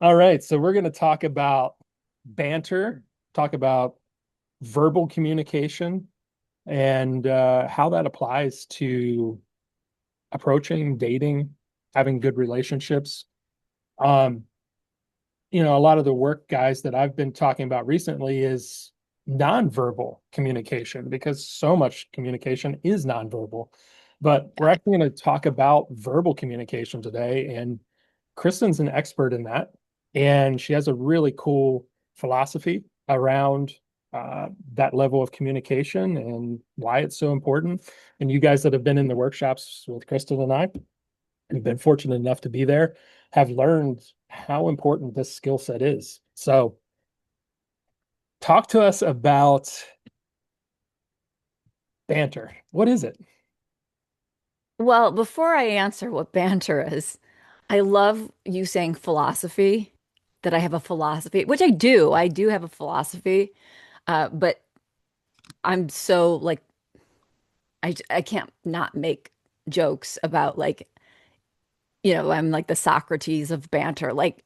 All right, so we're going to talk about banter, talk about verbal communication, and how that applies to approaching, dating, having good relationships. Um, a lot of the work, guys, that I've been talking about recently is nonverbal communication because so much communication is nonverbal. But we're Yeah. actually going to talk about verbal communication today, and Kristen's an expert in that, and she has a really cool philosophy around that level of communication and why it's so important. And you guys that have been in the workshops with Kristen and I, and been fortunate enough to be there, have learned how important this skill set is. So, talk to us about banter. What is it? Well, before I answer what banter is, I love you saying philosophy, that I have a philosophy, which I do. I do have a philosophy, but I'm so like I can't not make jokes about I'm like the Socrates of banter. Like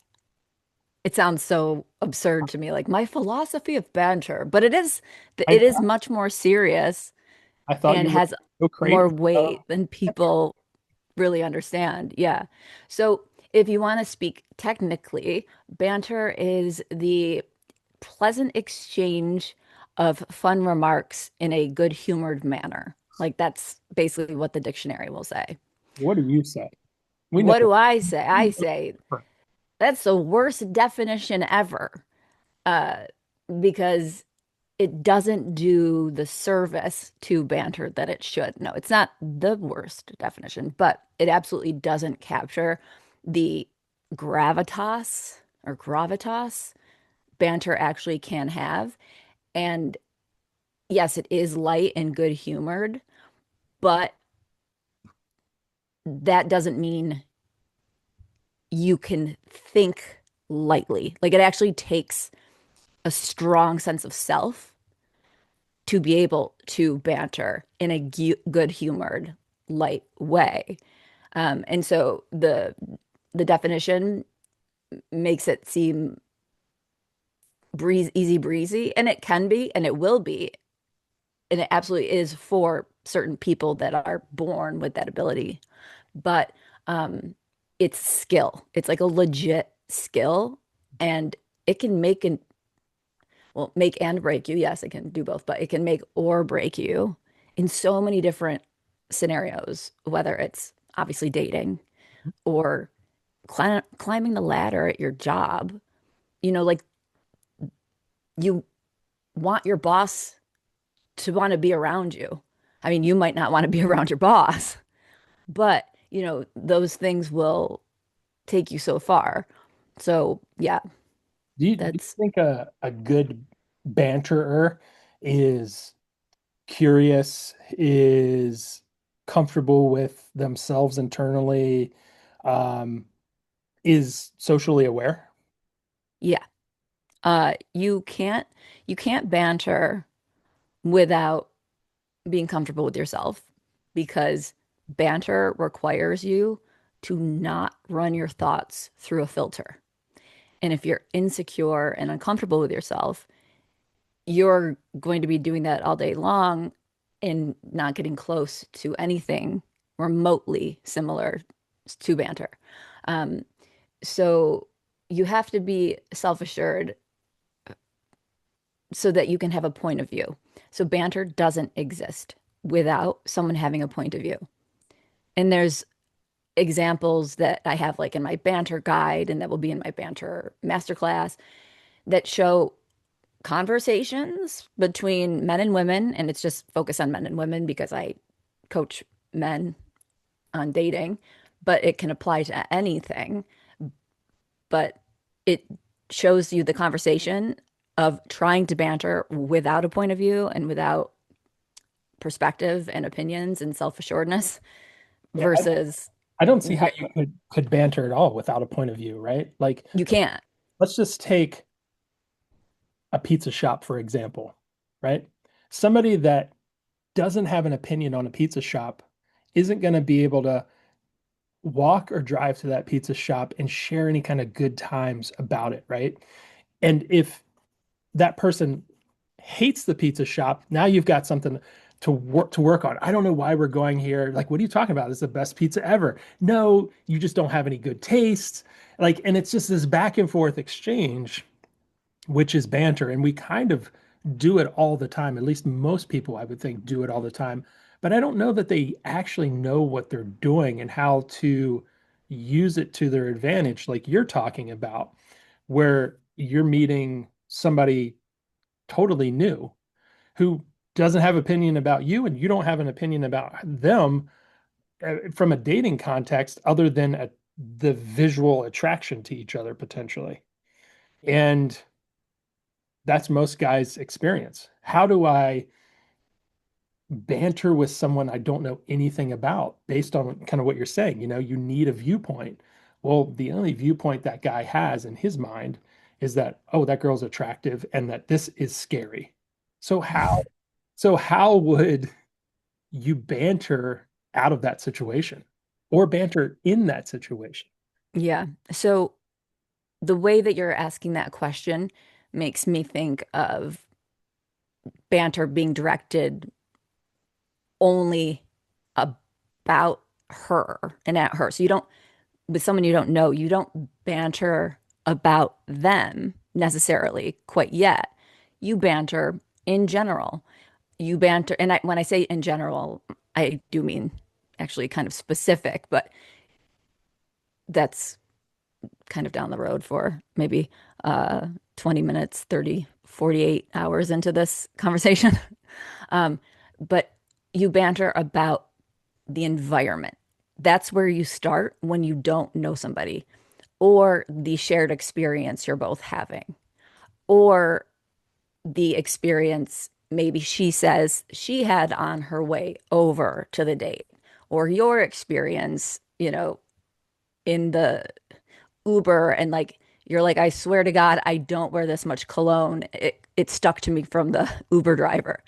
it sounds so absurd to me, like my philosophy of banter, but I, it is much more serious I thought and you were has so more crazy. weight than people really understand. Yeah. So if you want to speak technically, banter is the pleasant exchange of fun remarks in a good-humored manner. Like that's basically what the dictionary will say. What do you say? We know. What do I say? I say that's the worst definition ever. Uh, because it doesn't do the service to banter that it should. No, it's not the worst definition, but it absolutely doesn't capture the gravitas or gravitas banter actually can have. And yes, it is light and good humored, but that doesn't mean you can think lightly. Like it actually takes a strong sense of self to be able to banter in a good humored, light way. And so the definition makes it seem easy breezy, and it can be, and it will be, and it absolutely is for certain people that are born with that ability. But um, it's skill. It's like a legit skill, and it can make and break you. Yes, it can do both, but it can make or break you in so many different scenarios, whether it's obviously dating or climbing the ladder at your job. Like you want your boss to want to be around you. I mean, you might not want to be around your boss, but those things will take you so far. So, yeah, Do you that's think a good banterer is curious, is comfortable with themselves internally, um, is socially aware? yeah. You can't banter without being comfortable with yourself because banter requires you to not run your thoughts through a filter. And if you're insecure and uncomfortable with yourself, you're going to be doing that all day long and not getting close to anything remotely similar to banter. Um, so you have to be self-assured so that you can have a point of view. So banter doesn't exist without someone having a point of view. And there's examples that I have like in my banter guide and that will be in my banter masterclass that show conversations between men and women. And it's just focused on men and women because I coach men on dating, but it can apply to anything. But it shows you the conversation of trying to banter without a point of view and without perspective and opinions and self-assuredness Yeah, versus I don't see how you could banter at all without a point of view, right? Like, you can't. let's just take a pizza shop, for example, right? Somebody that doesn't have an opinion on a pizza shop isn't going to be able to walk or drive to that pizza shop and share any kind of good times about it, right? And if that person hates the pizza shop, now you've got something to work on. I don't know why we're going here. Like, what are you talking about? It's the best pizza ever. No, you just don't have any good taste. Like, and it's just this back and forth exchange, which is banter. And we kind of do it all the time. At least most people, I would think, do it all the time. But I don't know that they actually know what they're doing and how to use it to their advantage, like you're talking about, where you're meeting somebody totally new who doesn't have opinion about you and you don't have an opinion about them from a dating context other than the visual attraction to each other potentially. And that's most guys' experience. How do I banter with someone I don't know anything about based on kind of what you're saying? You need a viewpoint. Well, the only viewpoint that guy has in his mind is that, oh, that girl's attractive and that this is scary. So how would you banter out of that situation or banter in that situation? Yeah. So the way that you're asking that question makes me think of banter being directed only about her and at her. So you don't, with someone you don't know, you don't banter about them necessarily quite yet. You banter in general. You banter, and when I say in general, I do mean actually kind of specific, but that's kind of down the road for maybe 20 minutes, 30, 48 hours into this conversation. Um, but you banter about the environment. That's where you start when you don't know somebody, or the shared experience you're both having, or the experience maybe she says she had on her way over to the date, or your experience, in the Uber and like you're like, I swear to God, I don't wear this much cologne. It stuck to me from the Uber driver,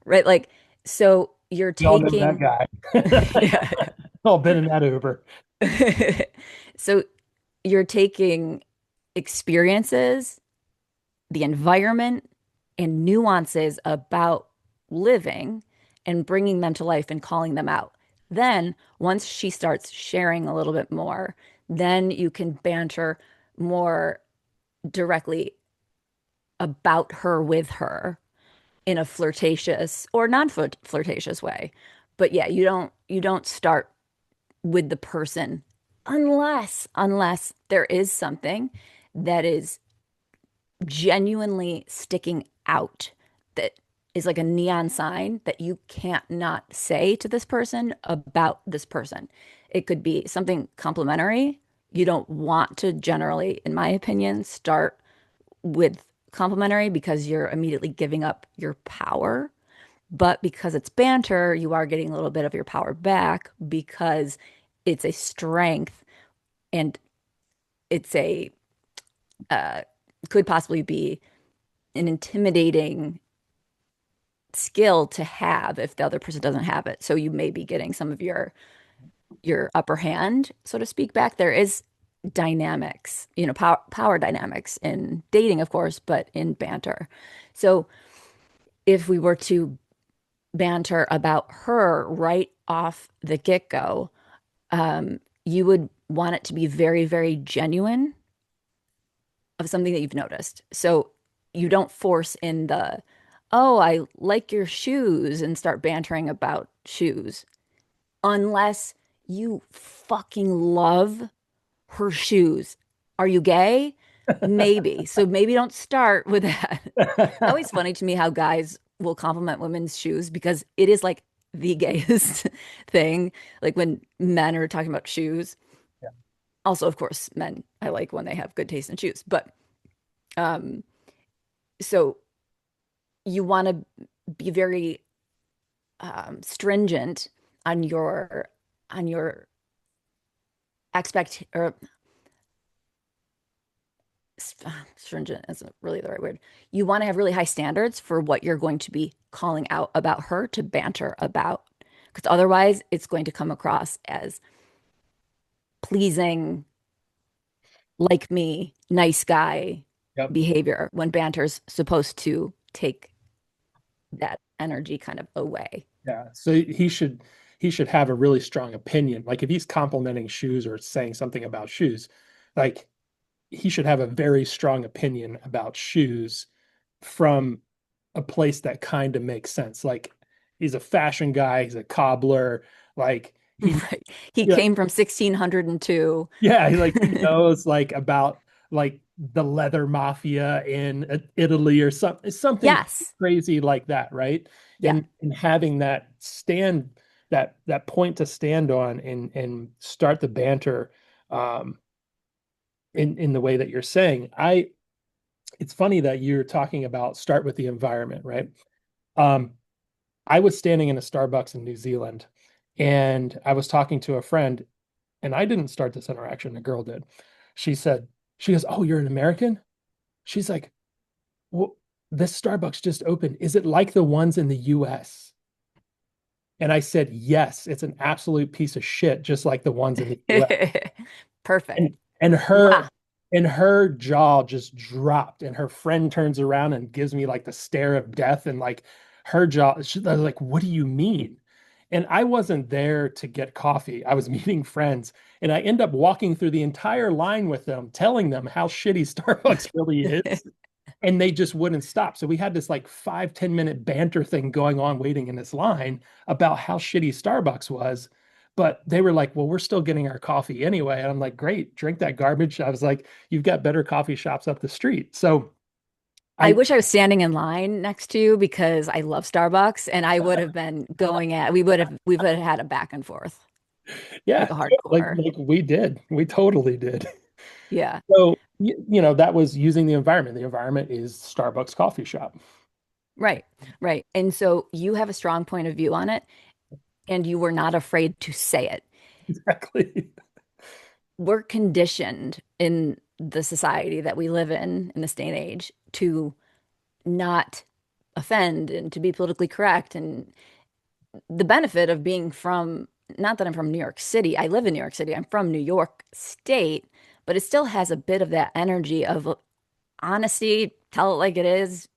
right? Like, so you're We all know that taking, guy. yeah. All been in that Uber. So you're taking experiences, the environment, and nuances about living and bringing them to life and calling them out. Then, once she starts sharing a little bit more, then you can banter more directly about her with her in a flirtatious or non-flirtatious way. But yeah, you don't start with the person unless there is something that is genuinely sticking out, that is like a neon sign that you can't not say to this person about this person. It could be something complimentary. You don't want to generally, in my opinion, start with complimentary because you're immediately giving up your power. But because it's banter, you are getting a little bit of your power back because it's a strength, and it's a uh, could possibly be an intimidating skill to have if the other person doesn't have it. So you may be getting some of your upper hand, so to speak, back. There is dynamics, power dynamics in dating, of course, but in banter. So if we were to banter about her right off the get-go, you would want it to be very, very genuine of something that you've noticed. So you don't force in the, oh, I like your shoes and start bantering about shoes unless you fucking love her shoes. Are you gay? Maybe. So maybe don't start with that. It's always funny to me how guys will compliment women's shoes because it is like the gayest thing. Like when men are talking about shoes. Also, of course, men, I like when they have good taste in shoes. But um, so you want to be very stringent on your expect or stringent isn't really the right word. You want to have really high standards for what you're going to be calling out about her to banter about, because otherwise it's going to come across as pleasing, like me, nice guy Yep. behavior when banter's supposed to take that energy kind of away. Yeah. So he should have a really strong opinion. Like if he's complimenting shoes or saying something about shoes, like he should have a very strong opinion about shoes from a place that kind of makes sense. Like he's a fashion guy, he's a cobbler, like he Right. He yeah, came from 1602. yeah, like he knows like about like the leather mafia in Italy or something Yes. crazy like that, right? Yeah. And having that point to stand on and start the banter um in the way that you're saying. It's funny that you're talking about start with the environment, right? Um, I was standing in a Starbucks in New Zealand and I was talking to a friend, and I didn't start this interaction, a girl did. She said, she goes, "Oh, you're an American?" She's like, "Well, this Starbucks just opened. Is it like the ones in the US?" And I said, "Yes, it's an absolute piece of shit, just like the ones in the US." Perfect. And her Mwah. and her jaw just dropped, and her friend turns around and gives me like the stare of death, and like her jaw, she's like, "What do you mean?" And I wasn't there to get coffee. I was meeting friends, and I end up walking through the entire line with them, telling them how shitty Starbucks really is, and they just wouldn't stop. So we had this like 5-10 minute banter thing going on waiting in this line about how shitty Starbucks was. But they were like, "Well, we're still getting our coffee anyway." And I'm like, "Great, drink that garbage." I was like, "You've got better coffee shops up the street." So I I, wish I was standing in line next to you because I love Starbucks and I would have been going at we would have had a back and forth, like yeah, a like hardcore. like we did. We totally did. Yeah. So, that was using the environment. The environment is Starbucks coffee shop. Right. Right. And so you have a strong point of view on it and you were not afraid to say it. Exactly. We're conditioned in the society that we live in this day and age, to not offend and to be politically correct. And the benefit of being from, not that I'm from New York City, I live in New York City, I'm from New York State, but it still has a bit of that energy of honesty, tell it like it is,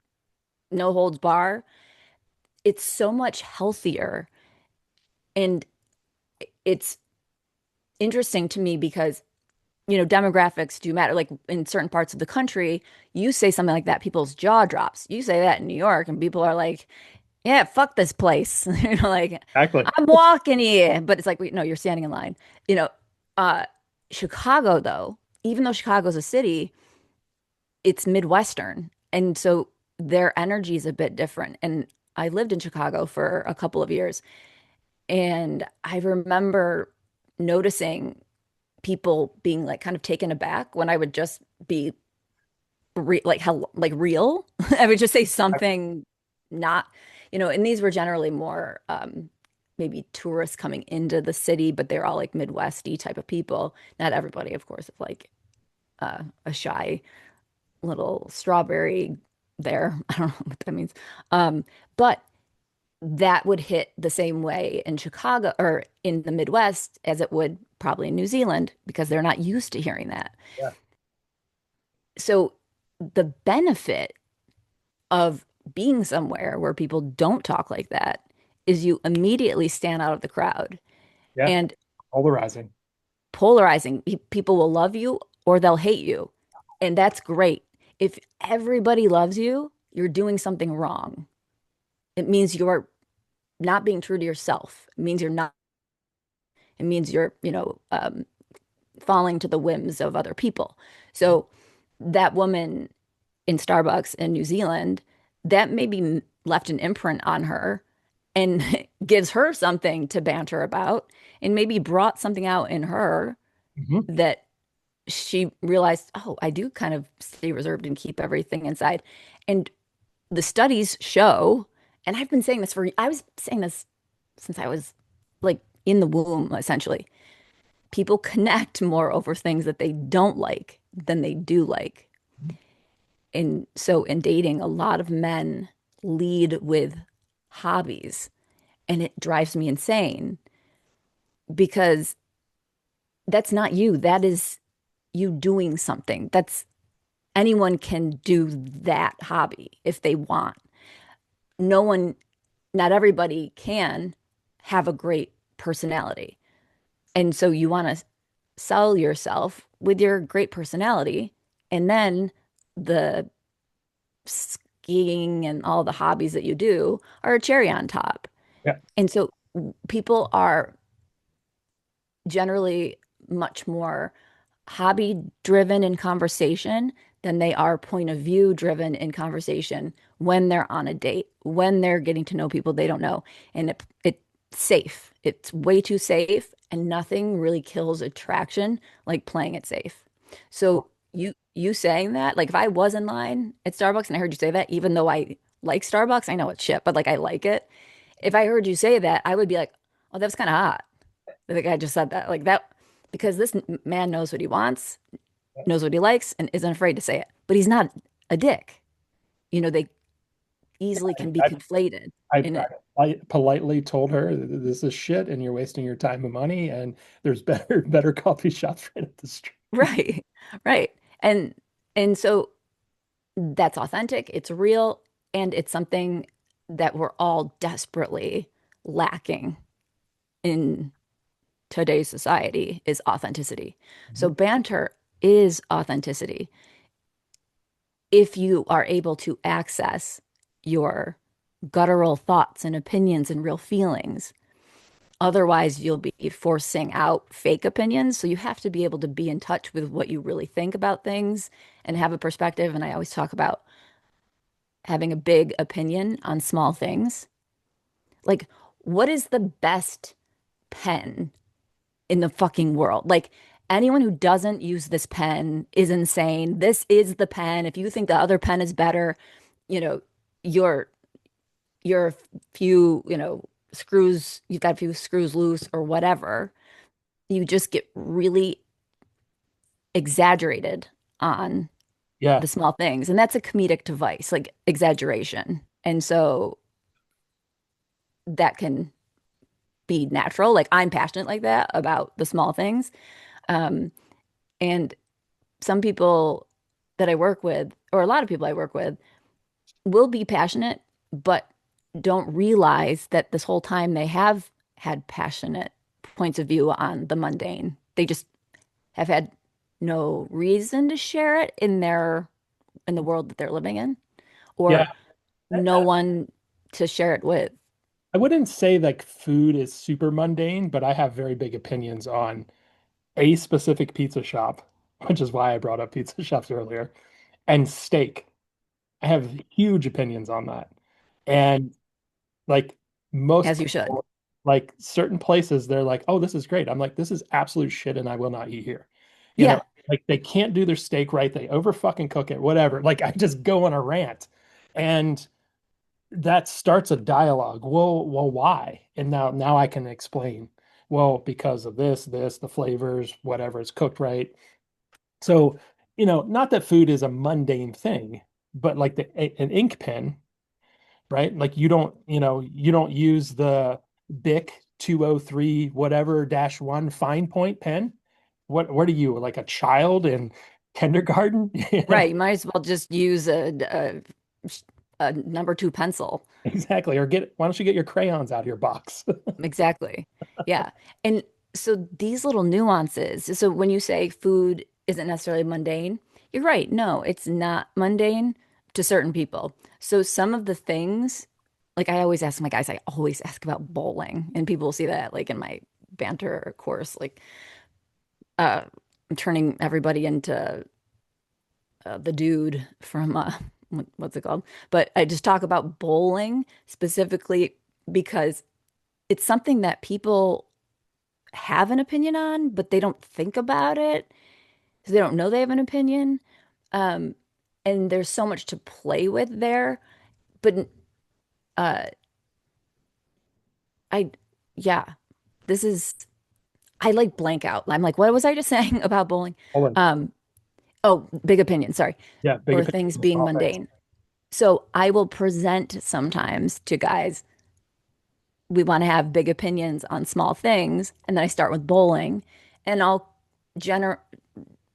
no holds bar. It's so much healthier. And it's interesting to me because, demographics do matter. Like in certain parts of the country, you say something like that, people's jaw drops. You say that in New York, and people are like, yeah, fuck this place. Like, Exactly. I'm walking here. But it's like, wait, no, you're standing in line. You know, uh, Chicago, though, even though Chicago's a city, it's Midwestern. And so their energy is a bit different. And I lived in Chicago for a couple of years. And I remember noticing people being like kind of taken aback when I would just be like how like real. I would just say something not, and these were generally more maybe tourists coming into the city, but they're all like Midwesty type of people. Not everybody, of course, like a shy little strawberry there. I don't know what that means. But that would hit the same way in Chicago or in the Midwest as it would probably in New Zealand because they're not used to hearing that. Yeah. So the benefit of being somewhere where people don't talk like that is you immediately stand out of the crowd. Yeah. And Polarizing. polarizing, people will love you or they'll hate you. And that's great. If everybody loves you, you're doing something wrong. It means you're not being true to yourself. It means you're not, it means you're, falling to the whims of other people. So that woman in Starbucks in New Zealand, that maybe left an imprint on her and gives her something to banter about and maybe brought something out in her Mhm. that she realized, oh, I do kind of stay reserved and keep everything inside. And the studies show, and I was saying this since I was like in the womb, essentially. People connect more over things that they don't like than they do like. And so in dating, a lot of men lead with hobbies, and it drives me insane because that's not you. That is you doing something. That's anyone can do that hobby if they want. No one, not everybody can have a great personality. And so you want to sell yourself with your great personality. And then the skiing and all the hobbies that you do are a cherry on top. Yeah. And so people are generally much more hobby driven in conversation than they are point of view driven in conversation when they're on a date, when they're getting to know people they don't know. And it's safe. It's way too safe, and nothing really kills attraction like playing it safe. So you saying that, like if I was in line at Starbucks and I heard you say that, even though I like Starbucks, I know it's shit, but like I like it. If I heard you say that, I would be like, oh, that's kind of hot. The guy just said that, like that, because this man knows what he wants, knows what he likes, and isn't afraid to say it. But he's not a dick. They easily can be I, conflated I, in it. I politely told her this is shit and you're wasting your time and money and there's better coffee shops right up the street. Right. Right. And so that's authentic, it's real, and it's something that we're all desperately lacking in today's society is authenticity. So Mhm. banter is authenticity. If you are able to access your guttural thoughts and opinions and real feelings. Otherwise, you'll be forcing out fake opinions. So you have to be able to be in touch with what you really think about things and have a perspective. And I always talk about having a big opinion on small things. Like, what is the best pen in the fucking world? Like, anyone who doesn't use this pen is insane. This is the pen. If you think the other pen is better, you know, you're you're a few, screws, you've got a few screws loose or whatever. You just get really exaggerated on Yeah. the small things. And that's a comedic device, like exaggeration. And so that can be natural. Like I'm passionate like that about the small things. Um, and some people that I work with, or a lot of people I work with, will be passionate, but don't realize that this whole time they have had passionate points of view on the mundane. They just have had no reason to share it in the world that they're living in, Yeah. or no one to share it with. I wouldn't say like food is super mundane, but I have very big opinions on a specific pizza shop, which is why I brought up pizza shops earlier, and steak. I have huge opinions on that. And like most As you should. people, like certain places, they're like, oh, this is great. I'm like, this is absolute shit and I will not eat here. You know, Yeah, like they can't do their steak right. They over fucking cook it, whatever. Like I just go on a rant. And that starts a dialogue. Well, why? And now I can explain. Well, because of this, the flavors, whatever, it's cooked right. So, not that food is a mundane thing, but like an ink pen, right? Like you don't use the Bic 203 whatever dash one fine point pen. What are you, like a child in kindergarten? right. You might as well just use a number two pencil. Exactly. Or why don't you get your crayons out of your box? Exactly. Yeah. And so these little nuances. So when you say food isn't necessarily mundane, you're right. No, it's not mundane to certain people. So some of the things, like I always ask my guys, I always ask about bowling, and people will see that like in my banter course, like uh I'm turning everybody into the dude from what's it called? But I just talk about bowling specifically because it's something that people have an opinion on, but they don't think about it. So they don't know they have an opinion. Um, and there's so much to play with there. But uh, I, yeah, this is, I like blank out. I'm like, what was I just saying about bowling? Hold on. Um, oh, big opinion, sorry, Yeah, big or opinions things on being small things. mundane. So I will present sometimes to guys, we want to have big opinions on small things. And then I start with bowling and I'll gener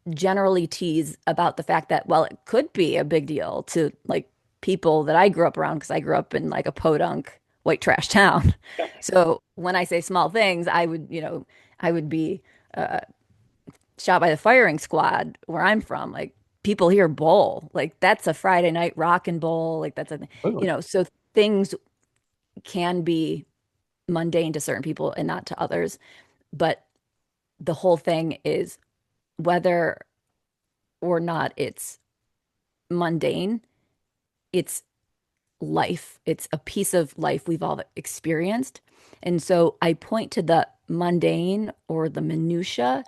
generally tease about the fact that, well, it could be a big deal to like people that I grew up around because I grew up in like a podunk white trash town. So when I say small things, I would be uh, shot by the firing squad where I'm from. Like people here bowl, like that's a Friday night rock and bowl. Like that's a, Absolutely. so things can be mundane to certain people and not to others. But the whole thing is whether or not it's mundane, it's life. It's a piece of life we've all experienced. And so I point to the mundane or the minutia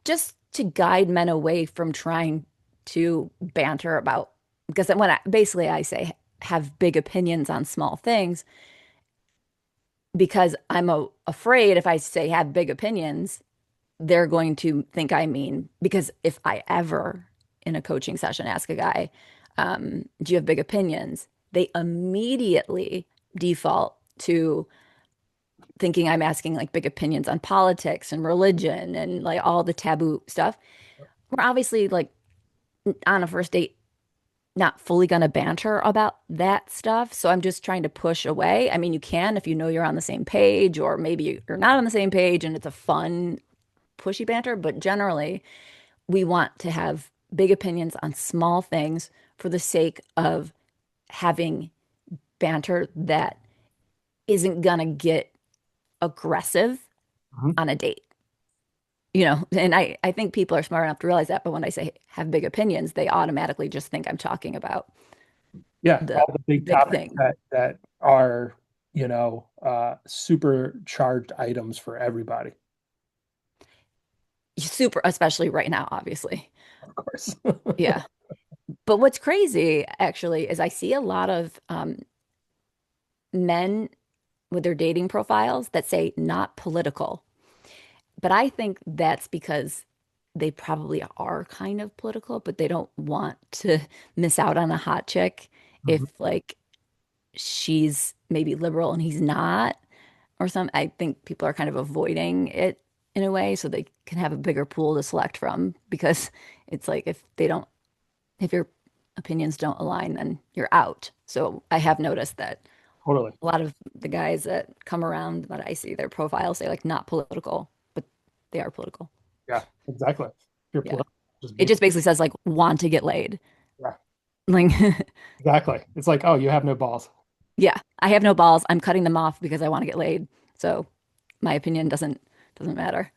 just to guide men away from trying to banter about, because when basically I say have big opinions on small things, because I'm afraid if I say have big opinions, they're going to think I mean, because if I ever in a coaching session ask a guy, do you have big opinions? They immediately default to thinking I'm asking like big opinions on politics and religion and like all the taboo stuff. We're obviously like on a first date, not fully going to banter about that stuff. So I'm just trying to push away. I mean, you can if you know you're on the same page, or maybe you're not on the same page and it's a fun, pushy banter. But generally, we want to have big opinions on small things for the sake of having banter that isn't gonna get aggressive Mhm. on a date. And I think people are smart enough to realize that, but when I say have big opinions, they automatically just think I'm talking about Yeah, the all the big big topics thing. that are, supercharged items for everybody, Super, especially right now, obviously. of course. Yeah. But what's crazy actually is I see a lot of men with their dating profiles that say not political. But I think that's because they probably are kind of political, but they don't want to miss out on a hot chick Mhm. if like she's maybe liberal and he's not or something. I think people are kind of avoiding it in a way so they can have a bigger pool to select from, because it's like if your opinions don't align, then you're out. So I have noticed that Totally. a lot of the guys that come around that I see their profiles say like not political, but they are political. Yeah, exactly. If you're Yeah. political, just It be just political. basically says like want to get laid. Yeah, Like, exactly. It's like, oh, you have no balls. yeah, I have no balls. I'm cutting them off because I want to get laid. So my opinion doesn't matter.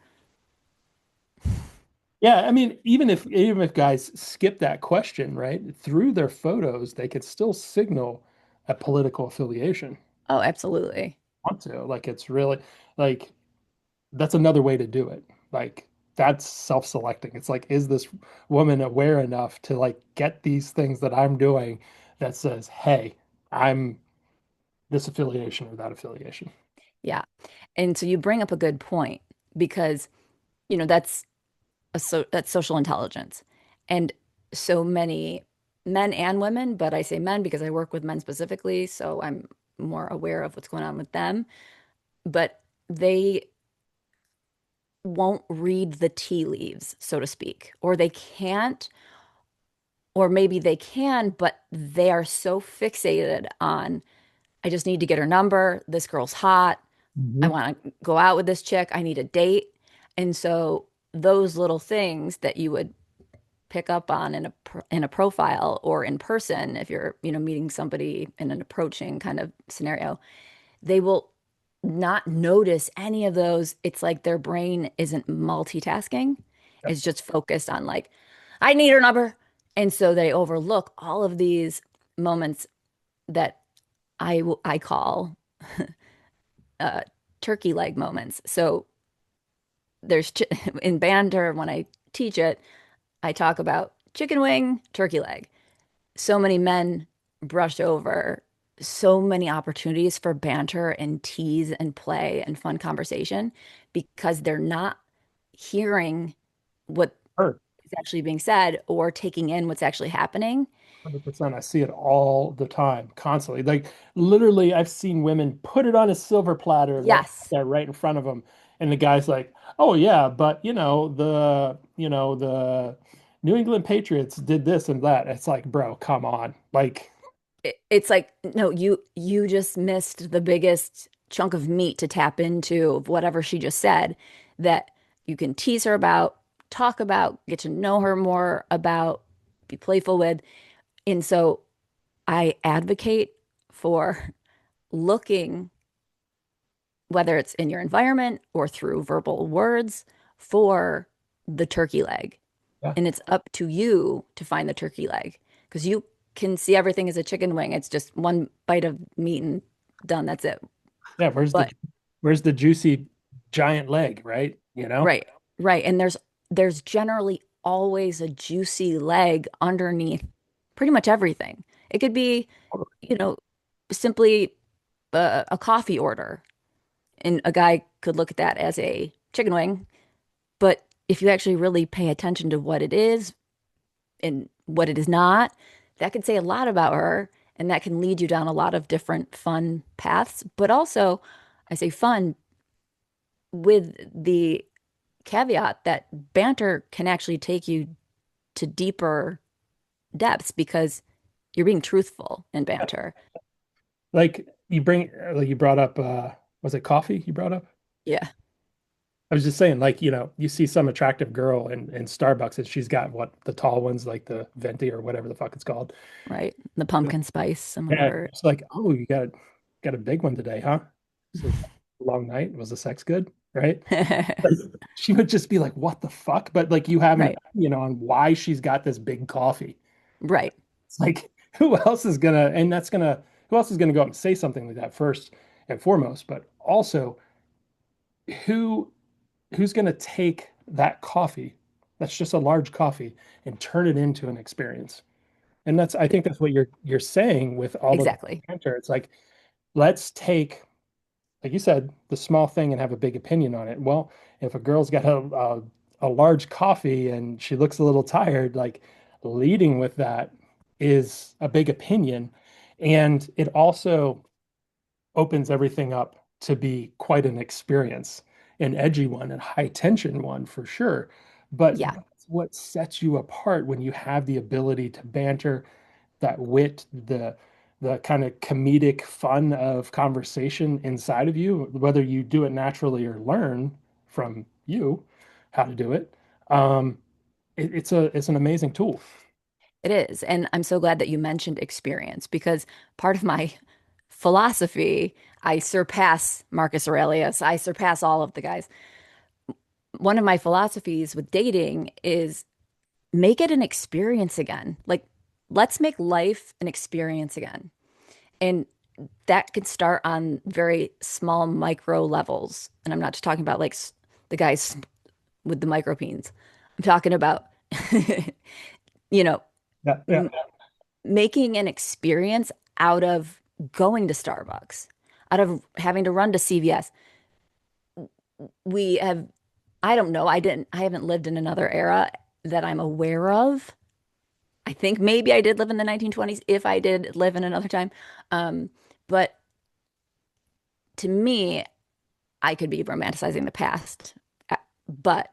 Yeah, I mean, even if guys skip that question, right, through their photos, they could still signal a political affiliation. Oh, absolutely. Want to. Like it's really like that's another way to do it. Like that's self-selecting. It's like, is this woman aware enough to like get these things that I'm doing that says, hey, I'm this affiliation or that affiliation. Yeah. And so you bring up a good point because, that's that's social intelligence. And so many men and women, but I say men because I work with men specifically, so I'm more aware of what's going on with them, but they won't read the tea leaves, so to speak, or they can't, or maybe they can, but they are so fixated on, I just need to get her number. This girl's hot. I Mhm. want to go out with this chick. I need a date. And so those little things that you would pick up on in a profile or in person, if you're, meeting somebody in an approaching kind of scenario, they will not notice any of those. It's like their brain isn't multitasking. Yep. It's just focused on like, I need her number. And so they overlook all of these moments that I call uh, turkey leg moments. So there's in banter when I teach it, I talk about chicken wing, turkey leg. So many men brush over so many opportunities for banter and tease and play and fun conversation because they're not hearing what Sure. is actually being said or taking in what's actually happening. 100%. I see it all the time, constantly. Like literally, I've seen women put it on a silver platter, like Yes. there right in front of them. And the guy's like, oh yeah, but the New England Patriots did this and that. It's like, bro, come on. Like, It's like, no, you just missed the biggest chunk of meat to tap into of whatever she just said that you can tease her about, talk about, get to know her more about, be playful with. And so I advocate for looking, whether it's in your environment or through verbal words, for the turkey leg. yeah, And it's up to you to find the turkey leg because you can see everything as a chicken wing. It's just one bite of meat and done. That's it. yeah, But where's the juicy giant leg, right? You know? right, right. And there's generally always a juicy leg underneath pretty much everything. It could be, you know, simply a coffee order, and a guy could look at that as a chicken wing. But if you actually really pay attention to what it is and what it is not, that can say a lot about her, and that can lead you down a lot of different fun paths. But also, I say fun with the caveat that banter can actually take you to deeper depths because you're being truthful in banter. Like you brought up was it coffee you brought up? Yeah, I was just saying, like, you see some attractive girl in Starbucks and she's got what the tall ones, like the venti or whatever the fuck it's called. right. The pumpkin spice and Yeah, whatever. it's like, oh, you got a big one today, huh? So a long night. Was the sex good? Right? Like, she would just be like, what the fuck? But like you have an Right, opinion on why she's got this big coffee. right. It's like, who else is gonna go up and say something like that first and foremost, but also who who's gonna take that coffee that's just a large coffee and turn it into an experience? And I think that's what you're saying with all of the Exactly. banter. It's like, let's take, like you said, the small thing and have a big opinion on it. Well, if a girl's got a large coffee and she looks a little tired, like leading with that is a big opinion. And it also opens everything up to be quite an experience, an edgy one, a high tension one for sure. But Yeah, that's what sets you apart when you have the ability to banter, that wit, the kind of comedic fun of conversation inside of you, whether you do it naturally or learn from you how to do it. Um, it's an amazing tool. it is. And I'm so glad that you mentioned experience because part of my philosophy, I surpass Marcus Aurelius, I surpass all of the guys. One of my philosophies with dating is make it an experience again. Like, let's make life an experience again. And that could start on very small micro levels. And I'm not just talking about like the guys with the micropeens. I'm talking about, you know, Yeah, yeah, m making an experience out of going to Starbucks, out of having to run to CVS. We have, I don't know, I haven't lived in another era that I'm aware of. I think maybe I did live in the 1920s if I did live in another time. Um, but to me, I could be romanticizing the past, but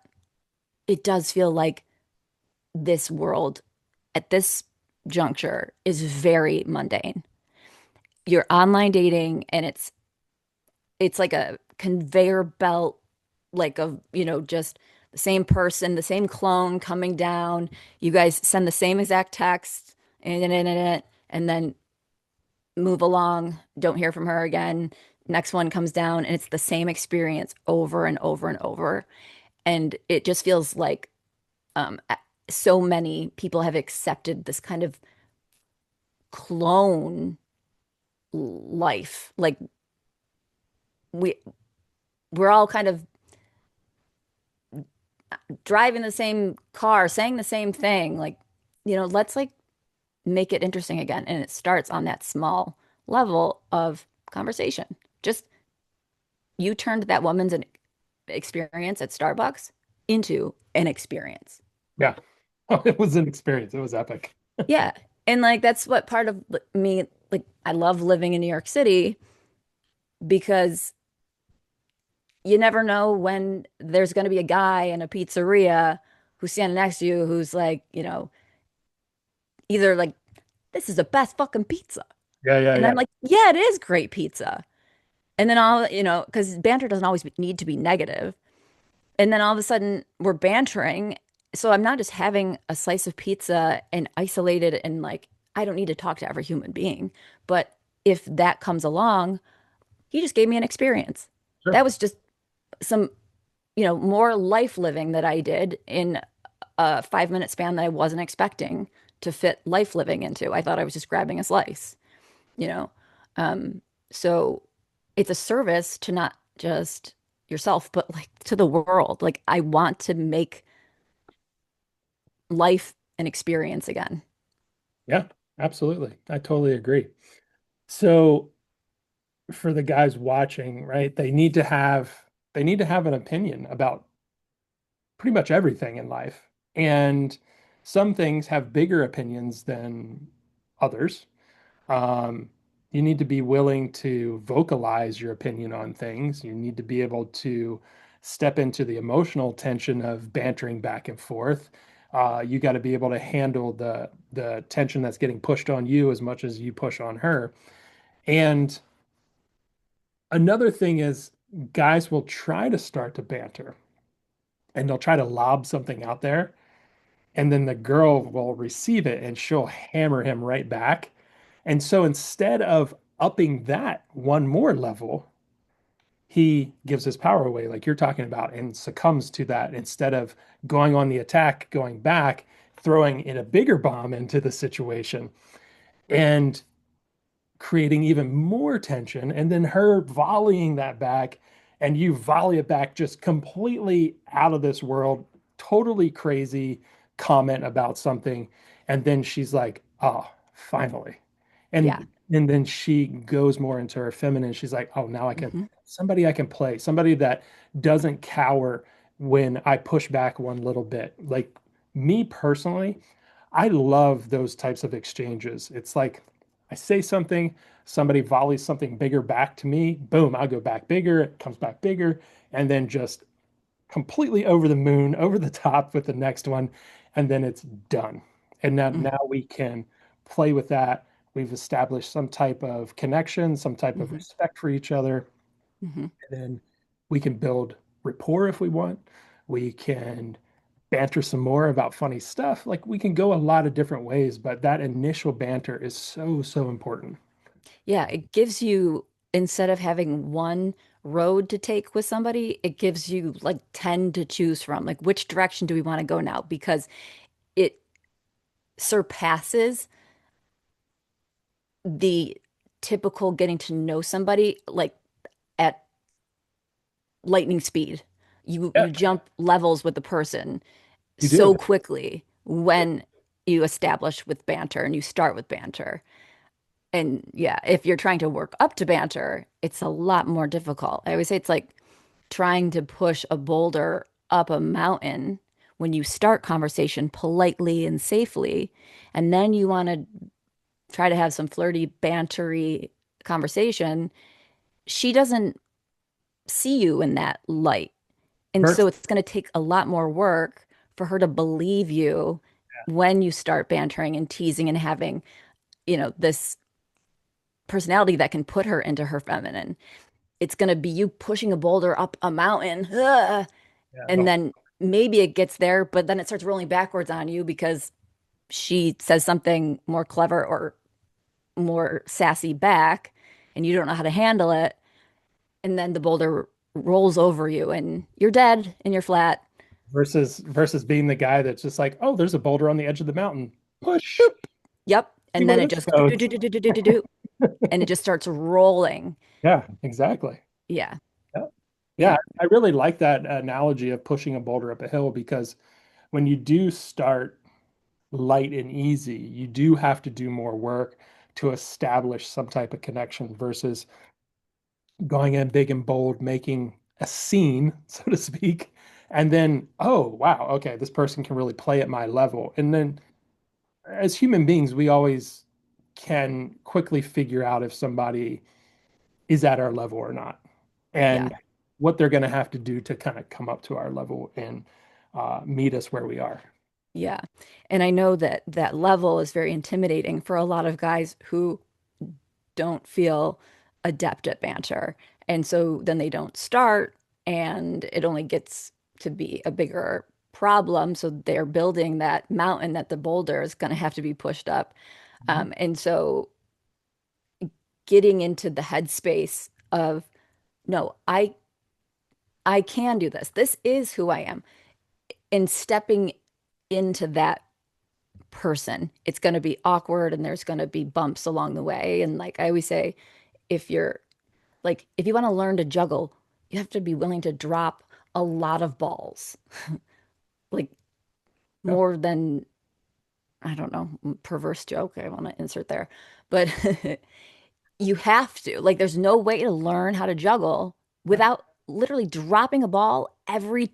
it does feel like this world at this juncture is very mundane. You're online dating and it's like a conveyor belt, like of, just the same person, the same clone coming down. You guys send the same exact text and then move along, don't hear from her again. Next one comes down and it's the same experience over and over and over. And it just feels like um, so many people have accepted this kind of clone life. Like we we're all kind of driving the same car, saying the same thing. Like, let's like make it interesting again. And it starts on that small level of conversation. Just you turned that woman's experience at Starbucks into an experience. yeah. It was an experience. It was epic. Yeah. And like that's what part of me, like I love living in New York City because you never know when there's going to be a guy in a pizzeria who's standing next to you who's like, either like, this is the best fucking pizza. Yeah, yeah, And I'm yeah. like, yeah, it is great pizza. And then because banter doesn't always need to be negative. And then all of a sudden we're bantering. So I'm not just having a slice of pizza and isolated and like, I don't need to talk to every human being. But if that comes along, he just gave me an experience. Sure. That was just some, more life living that I did in a 5 minute span that I wasn't expecting to fit life living into. I thought I was just grabbing a slice, you know? Um, so it's a service to not just yourself, but like to the world. Like I want to make life an experience again. Yeah, absolutely. I totally agree. So for the guys watching, right, they need to have an opinion about pretty much everything in life. And some things have bigger opinions than others. Um, you need to be willing to vocalize your opinion on things. You need to be able to step into the emotional tension of bantering back and forth. You got to be able to handle the tension that's getting pushed on you as much as you push on her. And another thing is guys will try to start to banter and they'll try to lob something out there, and then the girl will receive it and she'll hammer him right back. And so instead of upping that one more level, he gives his power away, like you're talking about, and succumbs to that instead of going on the attack, going back, throwing in a bigger bomb into the situation and creating even more tension. And then her volleying that back, and you volley it back just completely out of this world, totally crazy comment about something. And then she's like, oh, finally. Yeah. And then she goes more into her feminine. She's like, oh, now I can Hmm. somebody I can play, somebody that doesn't cower when I push back one little bit. Like me personally, I love those types of exchanges. It's like I say something, somebody volleys something bigger back to me, boom, I'll go back bigger, it comes back bigger, and then just completely over the moon, over the top with the next one, and then it's done. And now we can play with that. We've established some type of connection, some type of Hmm. respect for each other, Hmm. and then we can build rapport if we want. We can banter some more about funny stuff. Like we can go a lot of different ways, but that initial banter is so, so important. Yeah, it gives you, instead of having one road to take with somebody, it gives you like 10 to choose from. Like, which direction do we want to go now? Because it surpasses the typical getting to know somebody like at lightning speed. You Yeah, jump levels with the person you do. so quickly when you establish with banter and you start with banter. And yeah, if you're trying to work up to banter, it's a lot more difficult. I always say it's like trying to push a boulder up a mountain when you start conversation politely and safely, and then you want to try to have some flirty, bantery conversation. She doesn't see you in that light. And so Versus, it's going to take a lot more work for her to believe you when you start bantering and teasing and having, this personality that can put her into her feminine. It's going to be you pushing a boulder up a mountain, yeah, and then maybe it gets there, but then it starts rolling backwards on you because she says something more clever or more sassy back, and you don't know how to handle it. And then the boulder rolls over you, and you're dead and you're flat. versus being the guy that's just like, oh, there's a boulder on the edge of the mountain. Push. Boop. Yep. See And then where it this just do do goes. do do do do do do, and it just starts rolling. Yeah, exactly. Yeah. Yeah. Yeah, Yeah. I really like that analogy of pushing a boulder up a hill because when you do start light and easy, you do have to do more work to establish some type of connection versus going in big and bold, making a scene, so to speak, and then, oh, wow, okay, this person can really play at my level. And then as human beings, we always can quickly figure out if somebody is at our level or not. Yeah. And what they're going to have to do to kind of come up to our level and meet us where we are. Yeah. And I know that that level is very intimidating for a lot of guys who don't feel adept at banter. And so then they don't start, and it only gets to be a bigger problem. So they're building that mountain that the boulder is going to have to be pushed up. Mhm. And so getting into the headspace of, no, I can do this. This is who I am. And stepping into that person, it's going to be awkward and there's going to be bumps along the way. And like I always say, if you're like, if you want to learn to juggle, you have to be willing to drop a lot of balls, like Yeah. more than, I don't know, perverse joke I want to insert there. But you have to, like, there's no way to learn how to juggle Yeah. without literally dropping a ball every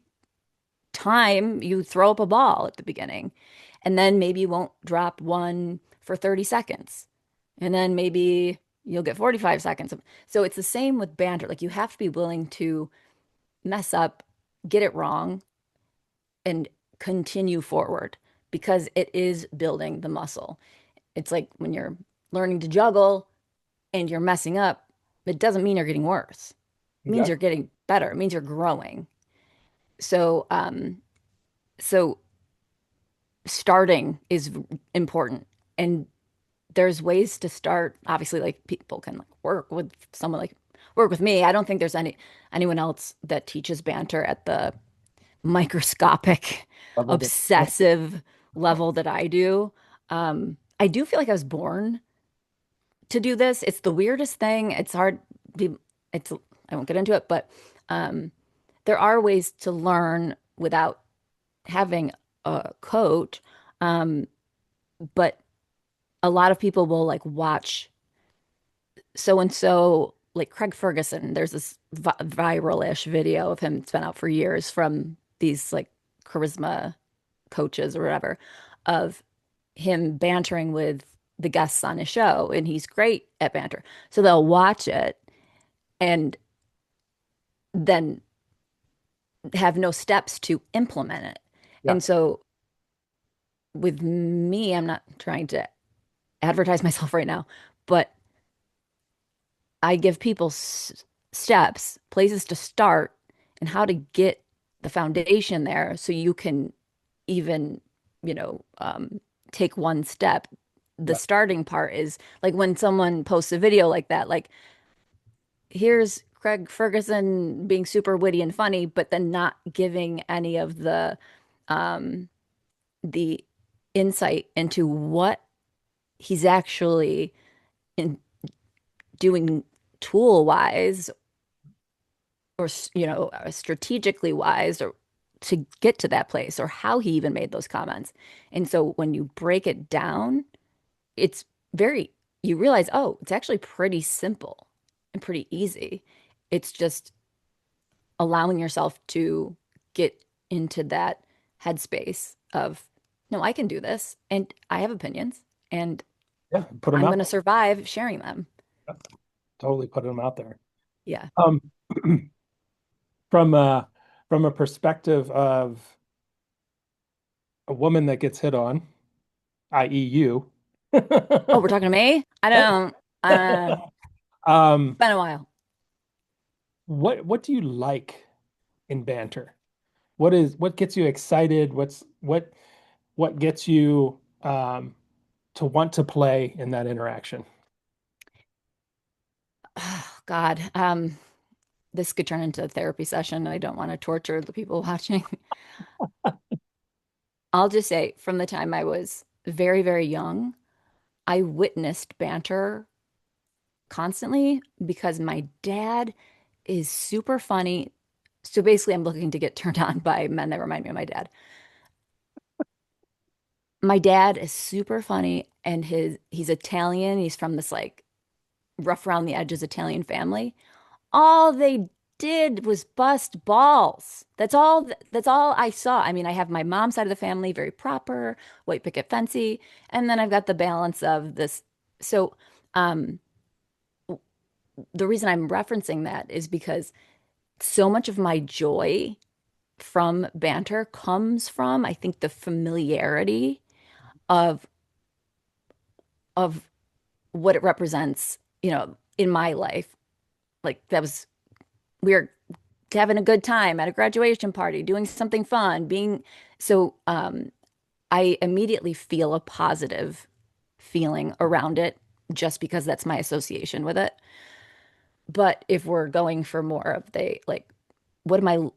time you throw up a ball at the beginning. And then maybe you won't drop one for 30 seconds. And then maybe you'll get 45 seconds. So it's the same with banter. Like you have to be willing to mess up, get it wrong, and continue forward because it is building the muscle. It's like when you're learning to juggle and you're messing up, it doesn't mean you're getting worse. It means you're Exactly. getting better. It means you're growing. So, so starting is important. And there's ways to start. Obviously, like people can like work with someone like work with me. I don't think there's anyone else that teaches banter at the microscopic, Level that, yeah. obsessive level that I do. I do feel like I was born to do this. It's the weirdest thing. It's hard. It's I won't get into it, but um, there are ways to learn without having a coach. Um, but a lot of people will like watch so and so, like Craig Ferguson. There's this viral-ish video of him. It's been out for years from these like charisma coaches or whatever of him bantering with the guests on his show, and he's great at banter. So they'll watch it and then have no steps to implement it. Yeah. And so with me, I'm not trying to advertise myself right now, but I give people steps, places to start, and how to get the foundation there so you can even, you know, take one step. The Yeah. starting part is like when someone posts a video like that, like, here's Craig Ferguson being super witty and funny, but then not giving any of um, the insight into what he's actually in doing tool wise or strategically wise or to get to that place or how he even made those comments. And so when you break it down, it's very you realize, oh, it's actually pretty simple and pretty easy. It's just allowing yourself to get into that headspace of, no, I can do this and I have opinions and Yeah. Put them I'm out going to there. survive sharing them. Yeah. Totally put them out there. Yeah. Um, from a from a perspective of a woman that gets hit on, i.e., you. Oh, we're talking to me? It's Um, been a while. what do you like in banter? What gets you excited? What gets you to want to play in that interaction? Oh, God. This could turn into a therapy session. I don't want to torture the people watching. I'll just say from the time I was very, very young, I witnessed banter constantly because my dad is super funny. So basically, I'm looking to get turned on by men that remind me of my dad. My dad is super funny and he's Italian. He's from this like rough around the edges Italian family. All they did was bust balls. That's all I saw. I mean, I have my mom's side of the family, very proper, white picket fencey, and then I've got the balance of this. So, um, the reason I'm referencing that is because so much of my joy from banter comes from, I think, the familiarity of of what it represents, in my life. Like that was we were having a good time at a graduation party, doing something fun, being so I immediately feel a positive feeling around it just because that's my association with it. But if we're going for more of the like, what am I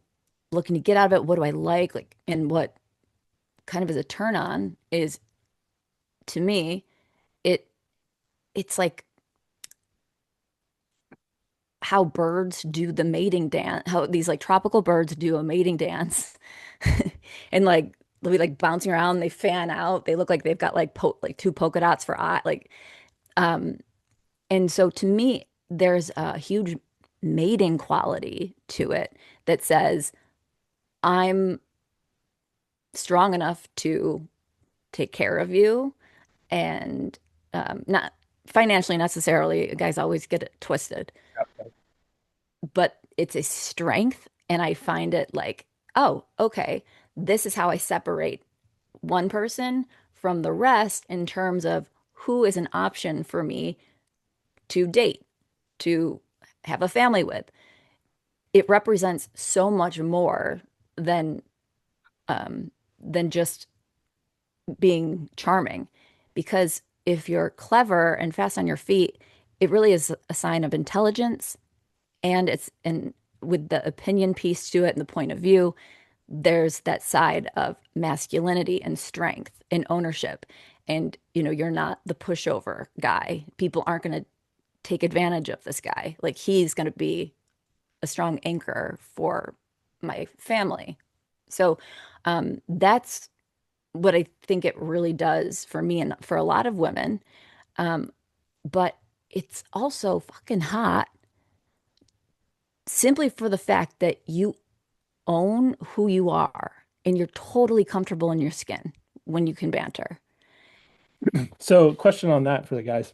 looking to get out of it? What do I like? Like, and what kind of is a turn on is to me, it it's like how birds do the mating dance, how these like tropical birds do a mating dance. And like they'll be like bouncing around, they fan out, they look like they've got like like two polka dots for eye, like um and so to me there's a huge mating quality to it that says I'm strong enough to take care of you and not financially necessarily, guys always get it twisted, but it's a strength. And I find it like, oh, okay, this is how I separate one person from the rest in terms of who is an option for me to date, to have a family with. It represents so much more than um, than just being charming. Because if you're clever and fast on your feet, it really is a sign of intelligence. And it's and with the opinion piece to it and the point of view, there's that side of masculinity and strength and ownership. And you're not the pushover guy. People aren't going to take advantage of this guy. Like he's going to be a strong anchor for my family. So that's what I think it really does for me and for a lot of women. Um, but it's also fucking hot simply for the fact that you own who you are and you're totally comfortable in your skin when you can banter. So, question on that for the guys.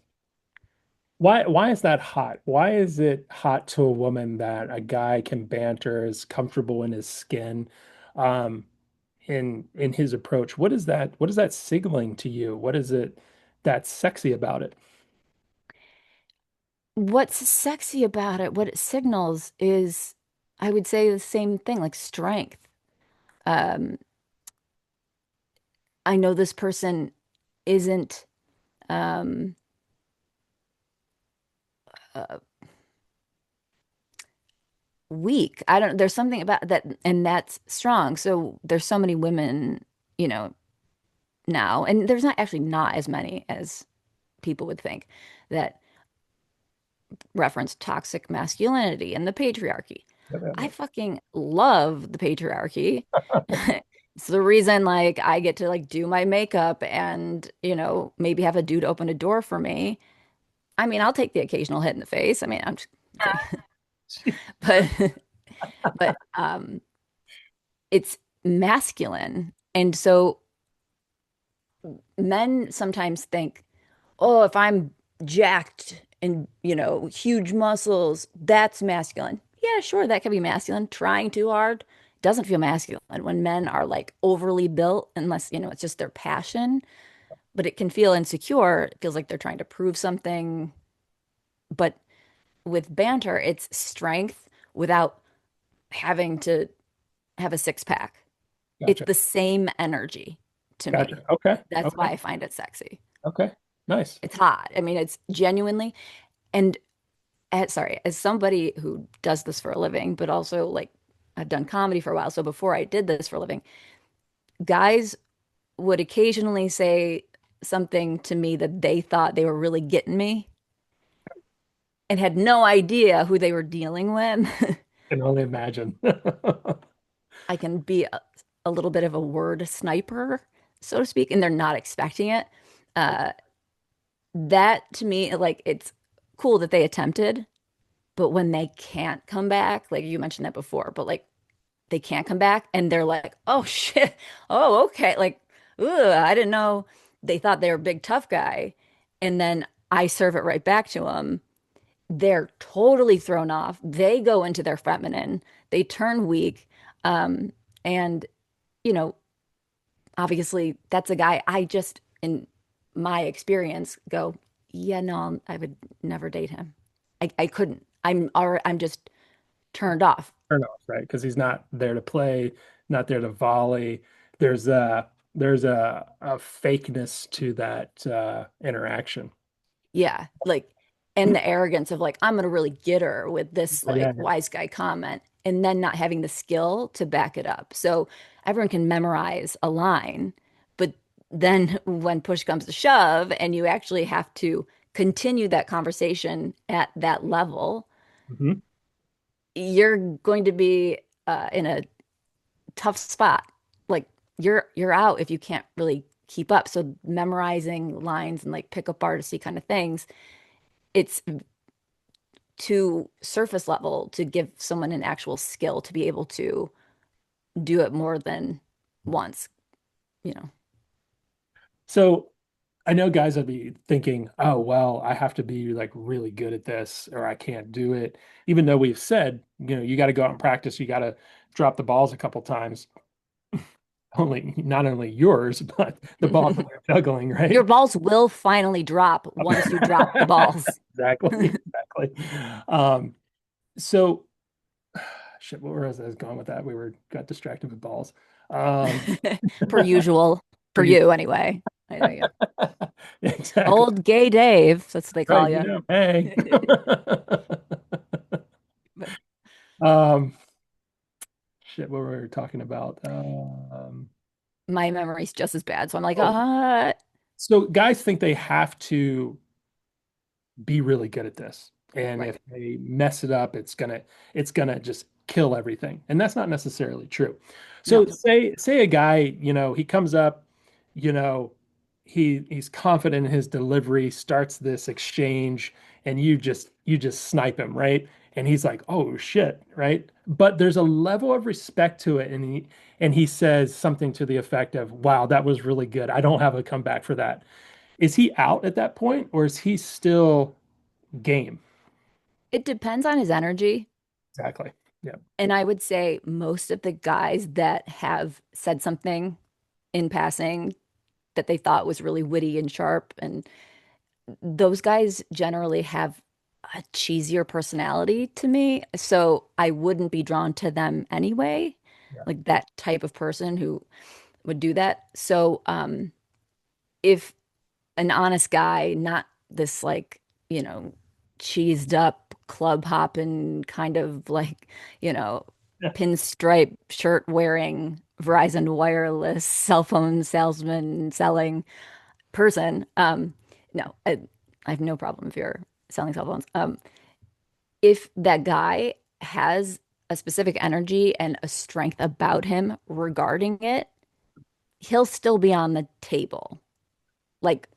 Why is that hot? Why is it hot to a woman that a guy can banter, is comfortable in his skin, um, in his approach? What is that signaling to you? What is it that's sexy about it? What's sexy about it, what it signals is, I would say the same thing, like strength. Um, I know this person isn't um, uh, weak. I don't, there's something about that, and that's strong. So there's so many women, you know, now, and there's not actually not as many as people would think that reference toxic masculinity and the patriarchy. I fucking love the patriarchy. It's the reason like I get to like do my makeup and, maybe have a dude open a door for me. I mean, I'll take the occasional hit in the face. I mean, I'm just kidding. But but it's masculine. And so men sometimes think, "Oh, if I'm jacked and, huge muscles, that's masculine." Yeah, sure, that can be masculine. Trying too hard doesn't feel masculine when men are like overly built, unless, it's just their passion, but it can feel insecure. It feels like they're trying to prove something. But with banter, it's strength without having to have a six pack. It's Gotcha. the same energy to Gotcha. me. Okay. That's Okay. why I find it sexy. Okay. Nice. It's hot. I mean, it's genuinely, and sorry, as somebody who does this for a living, but also like I've done comedy for a while. So before I did this for a living, guys would occasionally say something to me that they thought they were really getting me and had no idea who they were dealing with. Can only imagine. I can be a little bit of a word sniper, so to speak, and they're not expecting it. Uh, that to me, like, it's cool that they attempted, but when they can't come back, like you mentioned that before, but like they can't come back and they're like, oh shit, oh, okay. Like, ugh, I didn't know they thought they were a big tough guy. And then I serve it right back to them. they're totally thrown off. They go into their feminine, they turn weak. Um, and, you know, obviously that's a guy I just, in my experience, go, yeah, no, I would never date him. I couldn't. I'm just turned off. Turnoff, right? Because he's not there to play, not there to volley. There's a fakeness to that interaction. Yeah, like, and the arrogance of like, I'm gonna really get her with this Yeah, like wise guy comment, and then not having the skill to back it up. So everyone can memorize a line, but then when push comes to shove, and you actually have to continue that conversation at that level, hmm you're going to be in a tough spot. Like you're out if you can't really keep up. So memorizing lines and like pickup artisty kind of things, it's too surface level to give someone an actual skill to be able to do it more than once, you know. So I know guys would be thinking, oh, well, I have to be like really good at this or I can't do it. Even though we've said, you got to go out and practice, you got to drop the balls a couple times. Only not only yours, but the balls that you're juggling, Your right? balls will finally drop once you drop the balls. Exactly, exactly. Um, so shit, what was I was going with that? We were got distracted with balls. Um, Per usual, for for you. you anyway. I know you. Exactly. Old gay Dave, that's what they Right, call you. hey. But Um, shit, what were we talking about? my memory's just as bad. So I'm like, Oh, so guys think they have to be really good at this. And if right. they mess it up, it's gonna just kill everything. And that's not necessarily true. So No, say a guy, he comes up, you know, he's confident in his delivery, starts this exchange, and you just snipe him, right? And he's like, "Oh shit," right? But there's a level of respect to it, and he says something to the effect of, "Wow, that was really good. I don't have a comeback for that." Is he out at that point, or is he still game? it depends on his energy. Exactly. Yeah. And I would say most of the guys that have said something in passing that they thought was really witty and sharp, and those guys generally have a cheesier personality to me. So I wouldn't be drawn to them anyway, Yeah. like that type of person who would do that. So if an honest guy, not this like, you know, cheesed up club hopping kind of like, you know, Yeah. pinstripe shirt wearing Verizon wireless cell phone salesman selling person. No, I have no problem if you're selling cell phones. If that guy has a specific energy and a strength about him regarding it, he'll still be on the table. Like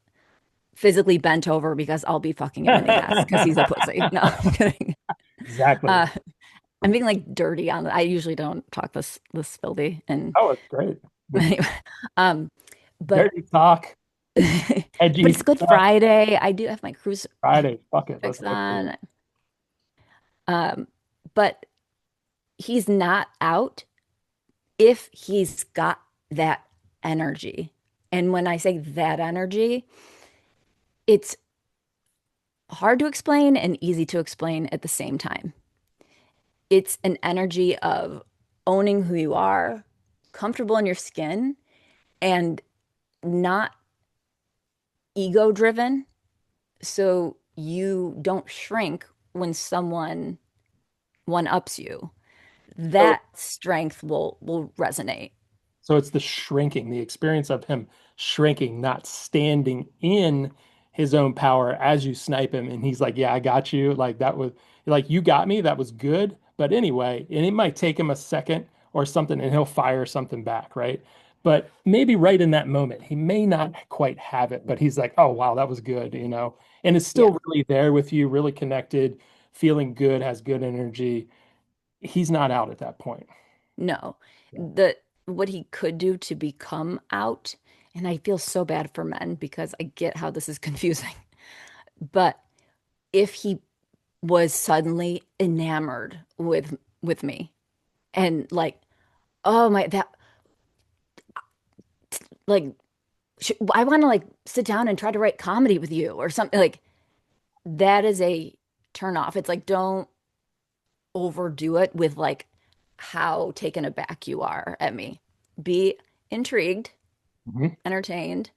physically bent over because I'll be fucking him in the ass because he's a pussy. No, I'm kidding. Exactly. Uh, I'm being like dirty on I usually don't talk this filthy and Oh, it's great. The anyway. Um, but dirty talk, but edgy it's Good stuff. Friday. I do have my crucifix Friday. Fuck it. Let's go for it. on. Um, but he's not out if he's got that energy. And when I say that energy, it's hard to explain and easy to explain at the same time. It's an energy of owning who you are, comfortable in your skin, and not ego driven. So you don't shrink when someone one ups you. So, That strength will resonate. so it's the shrinking, the experience of him shrinking, not standing in his own power as you snipe him. And he's like, yeah, I got you. Like that was like, you got me. That was good. But anyway, and it might take him a second or something and he'll fire something back, right? But maybe right in that moment, he may not quite have it, but he's like, oh, wow, that was good. And it's Yeah. still really there with you, really connected, feeling good, has good energy. He's not out at that point. No. Yeah. The what he could do to become out, and I feel so bad for men because I get how this is confusing. But if he was suddenly enamored with me. And like, oh my, that like I want to like sit down and try to write comedy with you or something. Like that is a turn off. It's like don't overdo it with like how taken aback you are at me. Be intrigued, Mhm. entertained,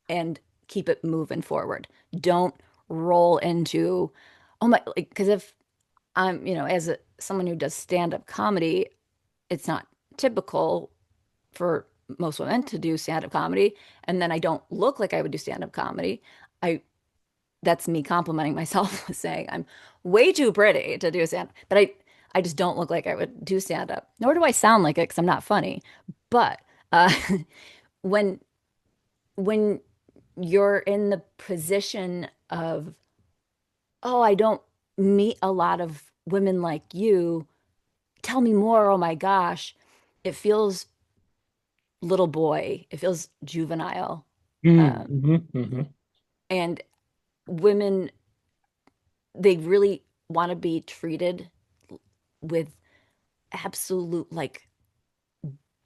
and keep it moving forward. Don't roll into, oh my, like, because if I'm, as someone who does stand-up comedy, it's not typical for most women to do stand-up comedy. And then I don't look like I would do stand-up comedy. I That's me complimenting myself saying I'm way too pretty to do stand, but I just don't look like I would do stand-up. Nor do I sound like it because I'm not funny. But uh, when when you're in the position of, oh, I don't meet a lot of women like you. Tell me more. Oh my gosh. It feels little boy. It feels juvenile. Mm, Um, mhm, mhm. and women, they really want to be treated with absolute like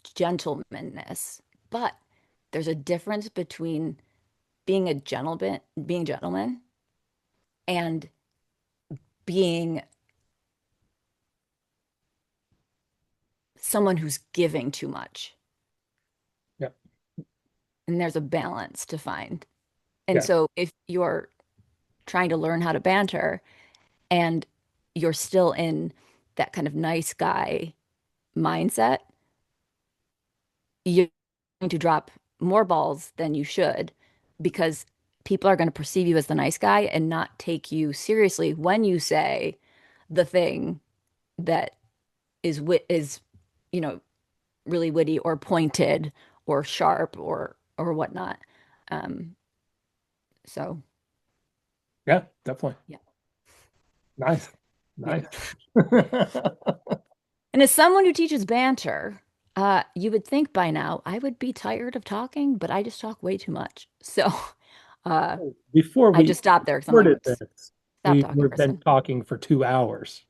gentlemanness. But there's a difference between being a gentleman and being someone who's giving too much. Yeah, And there's a balance to find. And yeah. so if you're trying to learn how to banter and you're still in that kind of nice guy mindset, you're going to drop more balls than you should because people are going to perceive you as the nice guy and not take you seriously when you say the thing that is you know really witty or pointed or sharp or whatnot. Um, so Yeah, definitely. yeah, Nice. yeah. Nice. And as someone who teaches banter, you would think by now I would be tired of talking, but I just talk way too much. So uh, Before I we just stopped there because I'm recorded like, this, stop talking, we've been Kristen. talking for 2 hours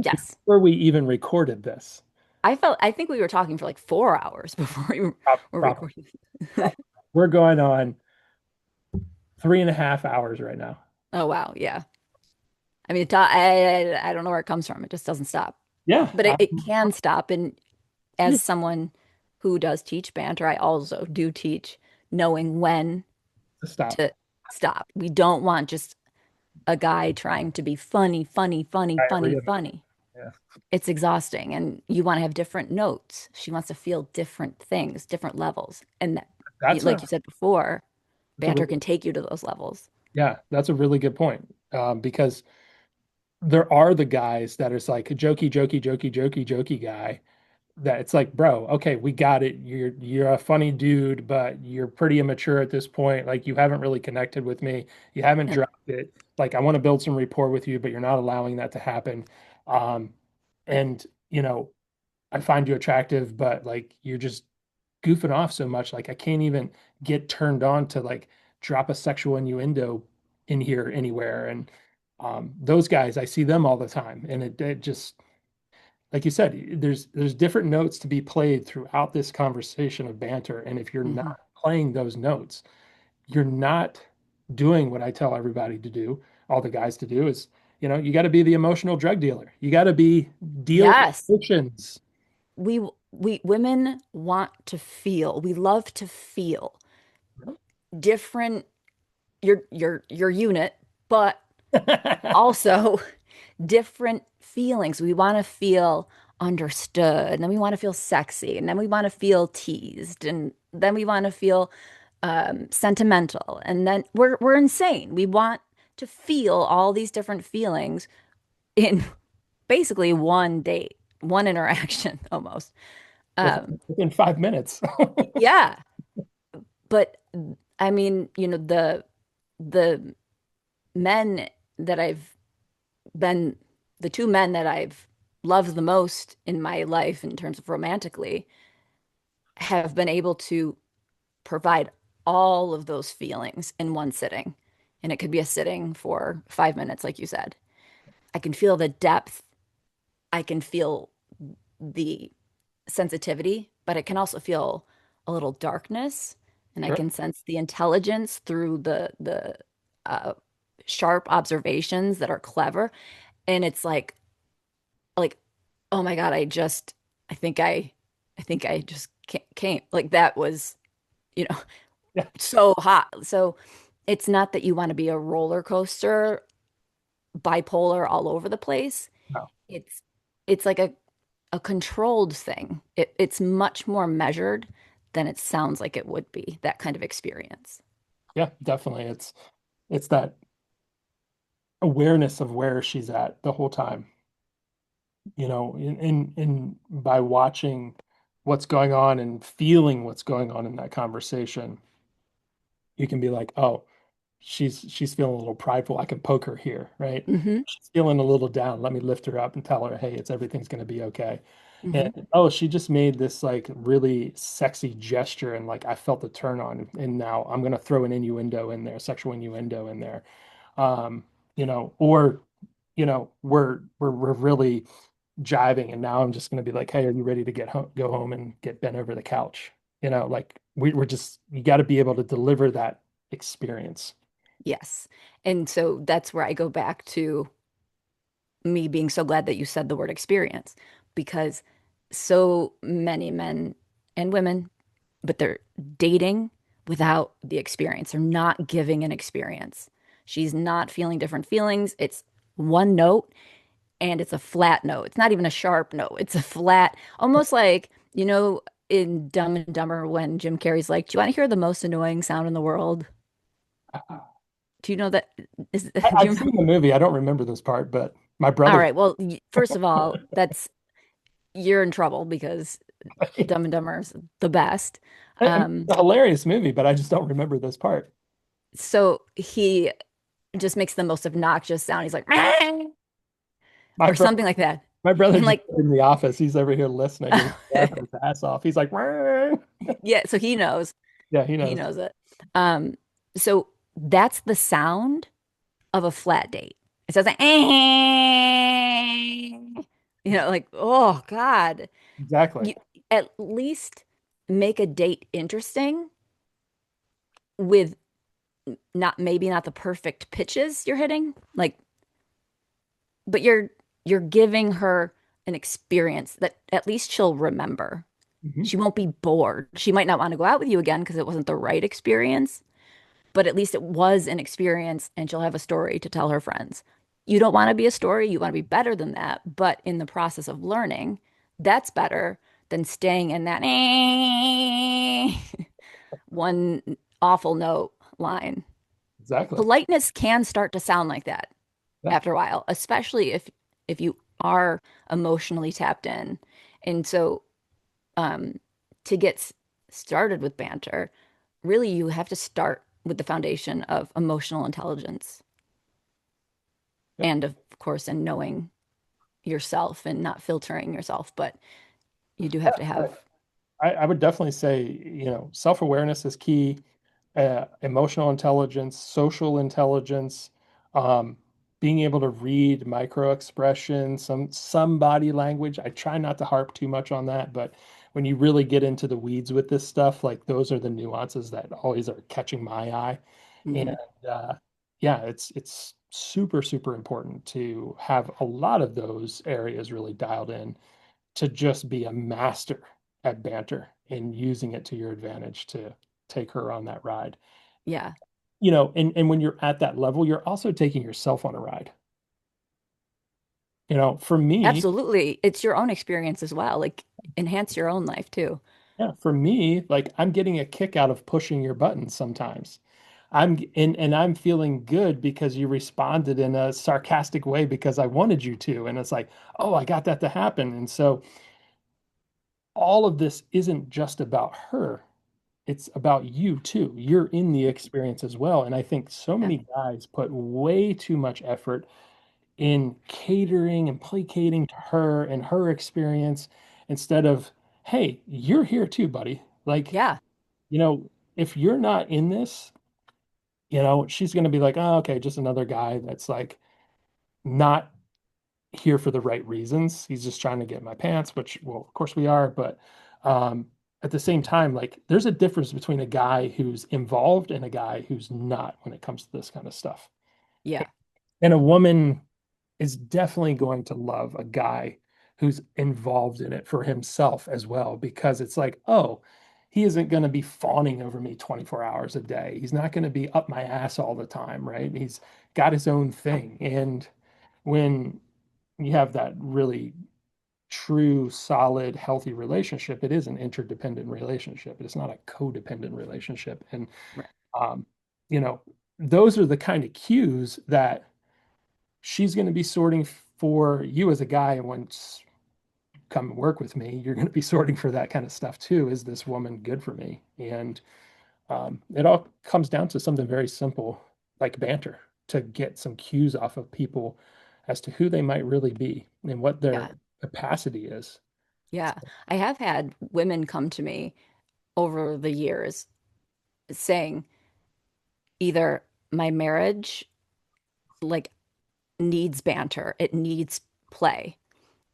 Yes. before we even recorded this. I think we were talking for like 4 hours before we were Probably. recording. We're going on 3.5 hours right now. Oh, wow. Yeah. I mean, I don't know where it comes from. It just doesn't stop. Yeah, But it can stop. And as someone who does teach banter, I also do teach knowing when stop. to stop. We don't want just a guy trying to be funny, funny, funny, funny, Diarrhea. funny. Yeah. It's exhausting. And you want to have different notes. She wants to feel different things, different levels. And that, That's like a you said before, that's a banter really can take you to those levels. yeah, that's a really good point. Because there are the guys that is like a jokey, jokey, jokey, jokey, jokey guy that it's like, bro, okay, we got it. You're a funny dude, but you're pretty immature at this point. Like you haven't really connected with me. You haven't And dropped it. Like I want to build some rapport with you, but you're not allowing that to happen. Um, and I find you attractive, but like you're just goofing off so much. Like I can't even get turned on to like drop a sexual innuendo in here anywhere. And those guys, I see them all the time, and it just like you said, there's different notes to be played throughout this conversation of banter. And if you're mhm. not playing those notes, you're not doing what I tell everybody to do, all the guys to do is, you got to be the emotional drug dealer. You got to be deal Yes, emotions. we women want to feel. We love to feel different your unit, but also different feelings. We want to feel understood, and then we want to feel sexy, and then we want to feel teased, and then we want to feel sentimental, and then we're insane. We want to feel all these different feelings in basically one date, one interaction almost. Um, Within 5 minutes. yeah, but I mean, the men that I've been the two men that I've loved the most in my life in terms of romantically have been able to provide all of those feelings in one sitting. And it could be a sitting for 5 minutes, like you said. I can feel the depth, I can feel the sensitivity, but it can also feel a little darkness, and I Sure. can sense the intelligence through the uh, sharp observations that are clever. And it's like, oh my God, I think I think I just came. Like that was, you know, Yeah. so hot. So it's not that you want to be a roller coaster, bipolar all over the place. No. It's it's like a controlled thing. It's much more measured than it sounds like it would be, that kind of experience. Yeah, definitely. It's that awareness of where she's at the whole time, in by watching what's going on and feeling what's going on in that conversation, you can be like, oh, she's feeling a little prideful. I can poke her here, right? Hmm. She's feeling a little down. Let me lift her up and tell her, hey, it's everything's going to be okay. Hmm. And oh, she just made this like really sexy gesture, and like I felt the turn on, and now I'm going to throw an innuendo in there, sexual innuendo in there. Um, or we're really jiving, and now I'm just going to be like, hey, are you ready to go home and get bent over the couch? Like we're just, you got to be able to deliver that experience. Yes. And so that's where I go back to me being so glad that you said the word experience, because so many men and women, but they're dating without the experience. They're not giving an experience. She's not feeling different feelings. It's one note and it's a flat note. It's not even a sharp note. It's a flat, almost like, in Dumb and Dumber when Jim Carrey's like, "Do you want to hear the most annoying sound in the world?" Do you know that? Do you I've remember? seen the movie. I don't remember this part, but my All brother. right. Well, first of all, that's you're in trouble because Dumb and Dumber is the best. I mean, Um, it's a hilarious movie, but I just don't remember this part. so he just makes the most obnoxious sound. He's like, "Meh," My or brother, something like that. my brother And just like, in the office. He's over here listening and he's laughing his ass off. He's like, "Wah." yeah, so he knows. Yeah, he He knows. knows it. So that's the sound of a flat date. It sounds like, like, oh God. Exactly. You at least make a date interesting with not maybe not the perfect pitches you're hitting, like, but you're giving her an experience that at least she'll remember. Mhm. She won't be bored. She might not want to go out with you again because it wasn't the right experience, but at least it was an experience and she'll have a story to tell her friends. You don't want to be a story, you want to be better than that, but in the process of learning, that's better than staying in that one awful note line. Exactly. Politeness can start to sound like that Yeah. after a while, especially if you are emotionally tapped in. And so um to get started with banter, really you have to start with the foundation of emotional intelligence Yep. and of course in knowing yourself and not filtering yourself, but you do have to Yeah, have I would definitely say, self-awareness is key. Emotional intelligence, social intelligence, um, being able to read micro expressions, some body language. I try not to harp too much on that, but when you really get into the weeds with this stuff, like those are the nuances that always are catching my eye. And mhm. uh, yeah, it's super, super important to have a lot of those areas really dialed in to just be a master at banter and using it to your advantage to take her on that ride. Yeah, And when you're at that level, you're also taking yourself on a ride. For me, absolutely. It's your own experience as well. Like enhance your own life too. yeah, for me, like I'm getting a kick out of pushing your buttons sometimes. And I'm feeling good because you responded in a sarcastic way because I wanted you to. And it's like, oh, I got that to happen. And so all of this isn't just about her. It's about you too. You're in the experience as well. And I think so Yeah. many guys put way too much effort in catering and placating to her and her experience instead of, hey, you're here too, buddy. Like, Yeah. you know, if you're not in this, she's going to be like, oh, okay, just another guy that's like not. here for the right reasons. He's just trying to get in my pants, which, well, of course we are, but um, at the same time, like there's a difference between a guy who's involved and a guy who's not when it comes to this kind of stuff. Yeah, And a woman is definitely going to love a guy who's involved in it for himself as well, because it's like, oh, he isn't going to be fawning over me 24 hours a day. He's not going to be up my ass all the time, right? He's got his own thing. And when you have that really true, solid, healthy relationship, it is an interdependent relationship. It's not a codependent relationship. And, right. um, you know, those are the kind of cues that she's going to be sorting for you as a guy. And once you come and work with me, you're going to be sorting for that kind of stuff too. Is this woman good for me? And it all comes down to something very simple like banter, to get some cues off of people as to who they might really be and what Yeah, their capacity is. yeah. I have had women come to me over the years saying either my marriage like needs banter, it needs play.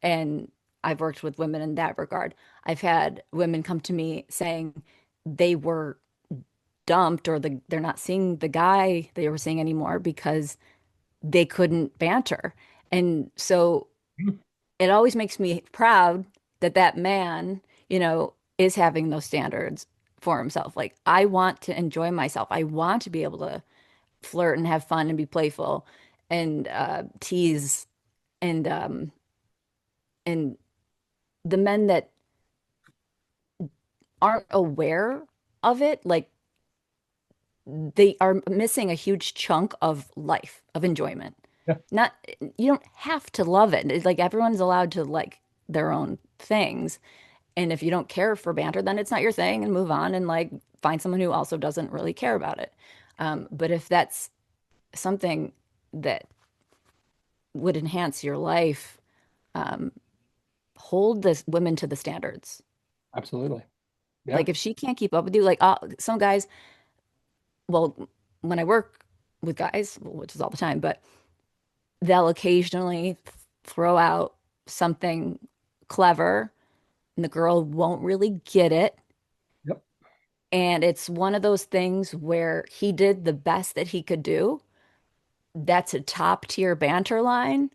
And I've worked with women in that regard. I've had women come to me saying they were dumped or they're not seeing the guy they were seeing anymore because they couldn't banter. And so it always makes me proud that that man, is having those standards for himself. Like I want to enjoy myself. I want to be able to flirt and have fun and be playful and tease and the men that aren't aware of it, like they are missing a huge chunk of life, of enjoyment. Yeah, Not, you don't have to love it. It's like everyone's allowed to like their own things. And if you don't care for banter, then it's not your thing and move on and like find someone who also doesn't really care about it. But if that's something that would enhance your life, um, hold the women to the standards. absolutely. Yeah. Like if she can't keep up with you, like some guys, well, when I work with guys, which is all the time, but they'll occasionally throw out something clever and the girl won't really get it. Yep. And it's one of those things where he did the best that he could do. That's a top tier banter line.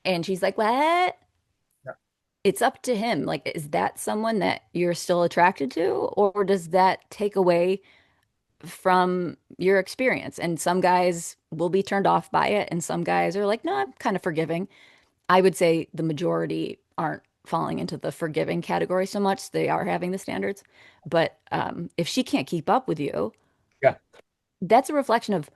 And she's like, what? Yeah. It's up to him. Like, is that someone that you're still attracted to? Or does that take away from your experience? And some guys will be turned off by it. And some guys are like, no, I'm kind of forgiving. I would say the majority aren't falling into the forgiving category so much. They are having the standards. But if she can't keep up with you, Yeah. that's a reflection of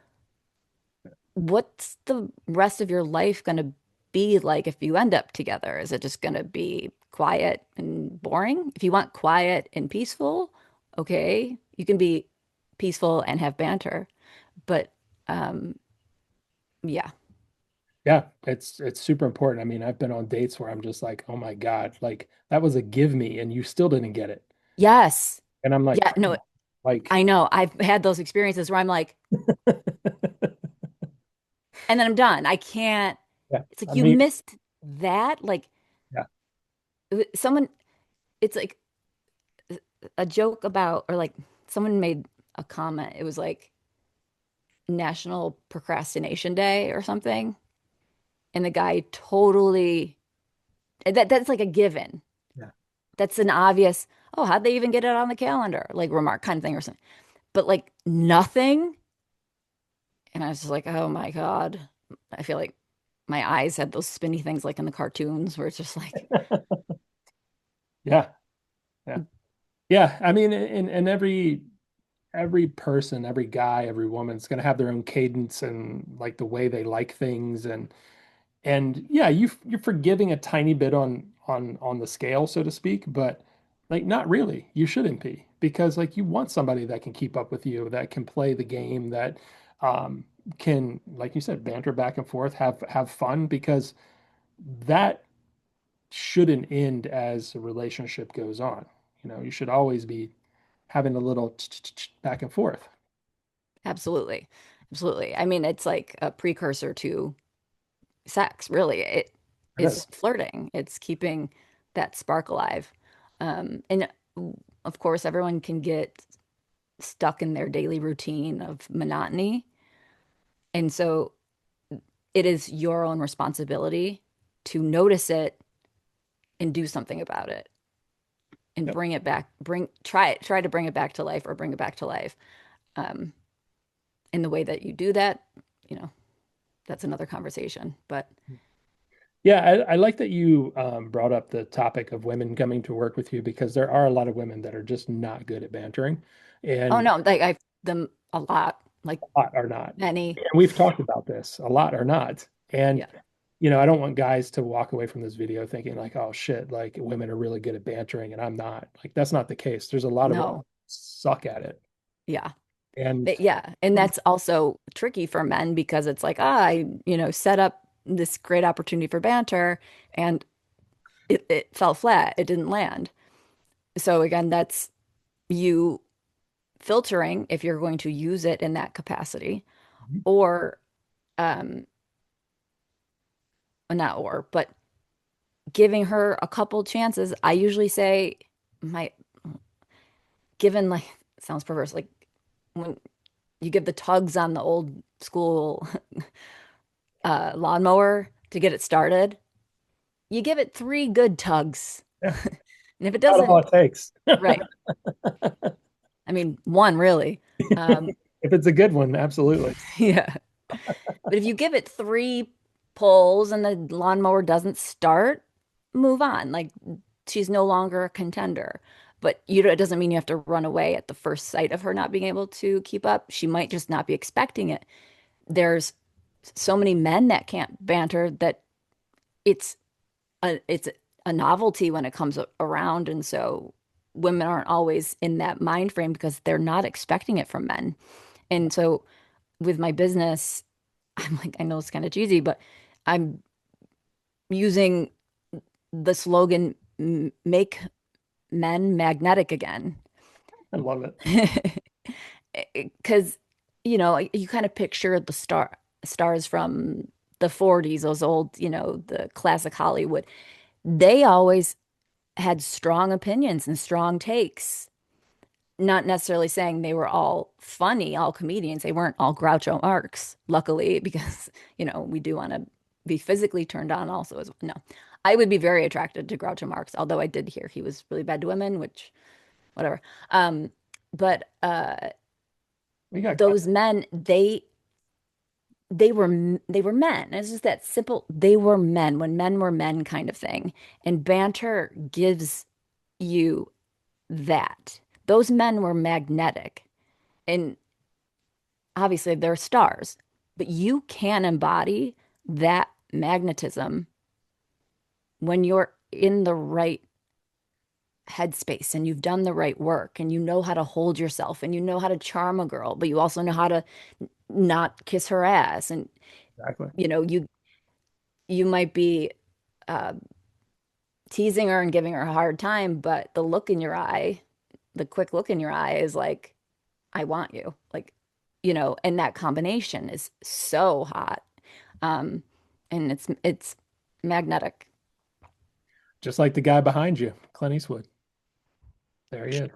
what's the rest of your life going to be like if you end up together? Is it just going to be quiet and boring? If you want quiet and peaceful, okay, you can be peaceful and have banter. But um, yeah. Yeah. It's super important. I mean, I've been on dates where I'm just like, oh my God, like that was a give me and you still didn't get it. Yes. And I'm like, Yeah. come No, on. Like, I know. I've had those experiences where I'm like, and then I'm done. I can't. yeah. It's like I you mean, missed that. Like yeah. someone, it's like a joke about, or like someone made a comment. It was like National Procrastination Day or something. And the guy totally, that's like a given. Yeah. That's an obvious, oh, how'd they even get it on the calendar? Like remark kind of thing or something. But like nothing. And I was just like, oh my God. I feel like my eyes had those spinny things like in the cartoons where it's just like, Yeah. Yeah. Yeah. I mean, and every person, every guy, every woman's going to have their own cadence and like the way they like things. And yeah, you're forgiving a tiny bit on the scale, so to speak, but like not really. You shouldn't be, because like you want somebody that can keep up with you, that can play the game, that um can, like you said, banter back and forth, have fun, because that shouldn't end as a relationship goes on. You should always be having a little back and forth. absolutely. Absolutely. I mean, it's like a precursor to sex, really. It is. is flirting. It's keeping that spark alive. And of course, everyone can get stuck in their daily routine of monotony. And so it is your own responsibility to notice it and do something about it and Yep. bring it back, try to bring it back to life or bring it back to life. Um, in the way that you do that, you know, that's another conversation. But Yeah, I like that you brought up the topic of women coming to work with you because there are a lot of women that are just not good at bantering, oh and no, like I've them a lot, like a lot are not. many. And we've talked about this. A lot are not. And Yeah. I don't want guys to walk away from this video thinking like, oh shit, like women are really good at bantering and I'm not. Like that's not the case. There's a lot of women who No. suck at it. Yeah. And Yeah. And that's also tricky for men because it's like, set up this great opportunity for banter and it fell flat. It didn't land. So again, that's you filtering if you're going to use it in that capacity or um not or, but giving her a couple chances. I usually say my given like sounds perverse, like when you give the tugs on the old school lawnmower to get it started, you give it three good tugs. yeah, And if it not all doesn't, it takes. right. I mean, one really. Um, If it's a good one, absolutely. yeah. But if you give it three pulls and the lawnmower doesn't start, move on. Like she's no longer a contender. But it doesn't mean you have to run away at the first sight of her not being able to keep up. She might just not be expecting it. There's so many men that can't banter that it's it's a novelty when it comes around, and so women aren't always in that mind frame because they're not expecting it from men. And so with my business, I'm like, I know it's kind of cheesy, but I'm using the slogan make men magnetic again. I love it. Because, you kind of picture the stars from the 40s, those old, the classic Hollywood. They always had strong opinions and strong takes. Not necessarily saying they were all funny, all comedians. They weren't all Groucho Marx, luckily, because, we do want to be physically turned on also as no. I would be very attracted to Groucho Marx, although I did hear he was really bad to women, which whatever. But We got those men, they were men. It's just that simple. They were men when men were men kind of thing. And banter gives you that. Those men were magnetic. And obviously they're stars, but you can embody that magnetism when you're in the right headspace and you've done the right work and you know how to hold yourself and you know how to charm a girl, but you also know how to not kiss her ass. And exactly. you might be uh, teasing her and giving her a hard time, but the look in your eye, the quick look in your eye is like, I want you. Like, and that combination is so hot. Um, and it's magnetic. Just like the guy behind you, Clint Eastwood. There he is.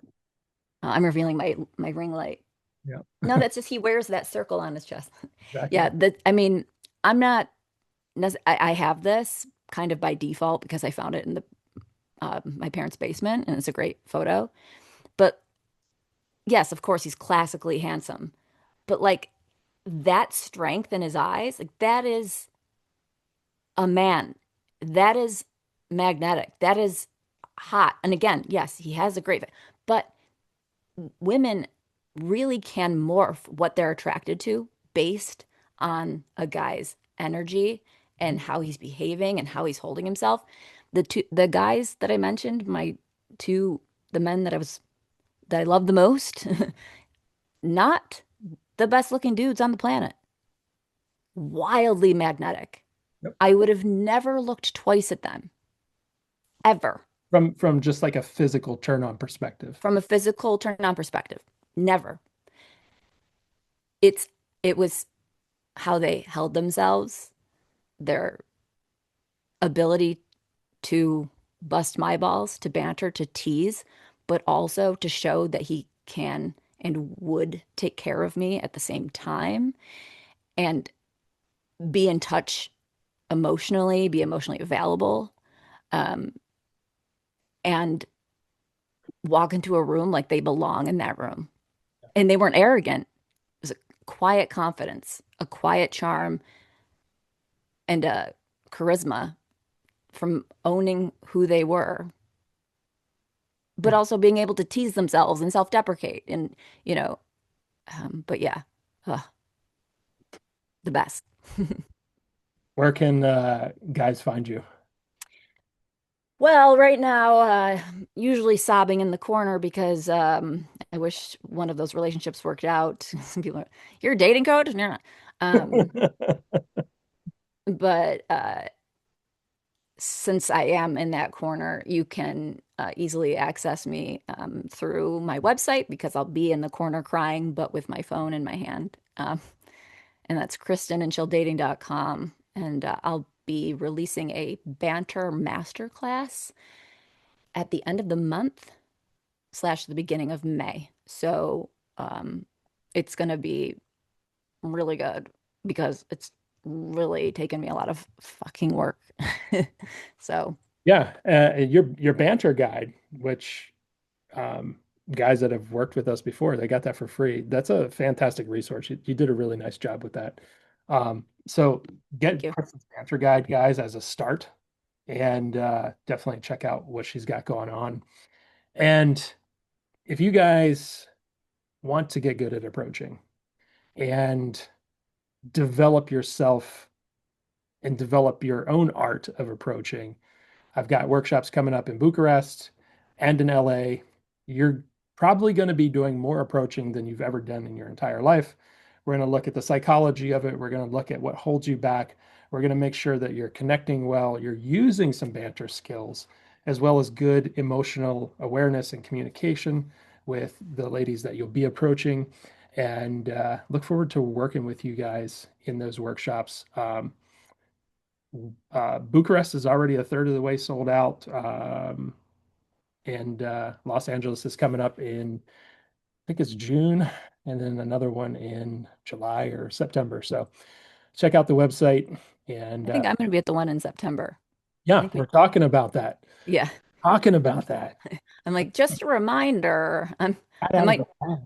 I'm revealing my ring light. Yeah, No, that's just he wears that circle on his chest. exactly. Yeah, I mean, I'm not I have this kind of by default because I found it in the my parents' basement and it's a great photo. But yes, of course he's classically handsome. But like that strength in his eyes, like that is a man. That is magnetic. That is hot. And again, yes, he has a great, but women really can morph what they're attracted to based on a guy's energy and how he's behaving and how he's holding himself. The guys that I mentioned, two the men that I love the most, not the best looking dudes on the planet. Wildly magnetic. Yep. I would have never looked twice at them ever From just like a physical turn on perspective. from a physical turn on perspective. Never. It's it was how they held themselves, their ability to bust my balls, to banter, to tease, but also to show that he can and would take care of me at the same time and be in touch emotionally, be emotionally available, um, and walk into a room like they belong in that room. And they weren't arrogant. It was a quiet confidence, a quiet charm, and a charisma from owning who they were, but also being able to tease themselves and self-deprecate and, you know, but yeah, ugh, the best. Where can guys find you? Well, right now, usually sobbing in the corner because I wish one of those relationships worked out. Some people are, you're a dating coach? No, no. Um, but since I am in that corner, you can easily access me through my website because I'll be in the corner crying, but with my phone in my hand. And that's KristenandChillDating.com. And I'll be releasing a Banter Masterclass at the end of the month slash the beginning of May. So um, it's going to be really good because it's really taken me a lot of fucking work. So Yeah, your banter guide, which um, guys that have worked with us before, they got that for free. That's a fantastic resource. You did a really nice job with that. So thank get you. Kristen's banter guide, guys, as a start, and definitely check out what she's got going on. And if you guys want to get good at approaching and develop yourself and develop your own art of approaching, I've got workshops coming up in Bucharest and in LA. You're probably going to be doing more approaching than you've ever done in your entire life. We're going to look at the psychology of it. We're going to look at what holds you back. We're going to make sure that you're connecting well, you're using some banter skills, as well as good emotional awareness and communication with the ladies that you'll be approaching. And look forward to working with you guys in those workshops. Bucharest is already a third of the way sold out. And Los Angeles is coming up in, I think it's June, and then another one in July or September. So check out the website. And I think I'm going to be at the one in September. I yeah, think we, we're talking about that. yeah. Talking about that. I'm like, just a reminder. Got I out of the might bag.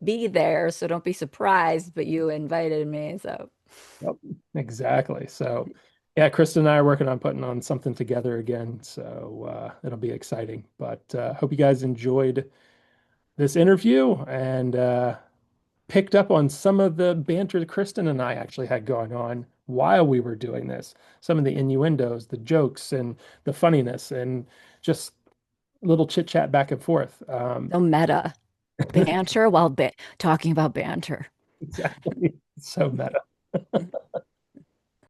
be there, so don't be surprised, but you invited me, so Yep, exactly. So yeah, Kristen and I are working on putting on something together again. So it'll be exciting. But hope you guys enjoyed this interview and picked up on some of the banter that Kristen and I actually had going on while we were doing this. Some of the innuendos, the jokes, and the funniness, and just little chit chat back and forth. so meta. Banter while talking about banter. Exactly. So meta.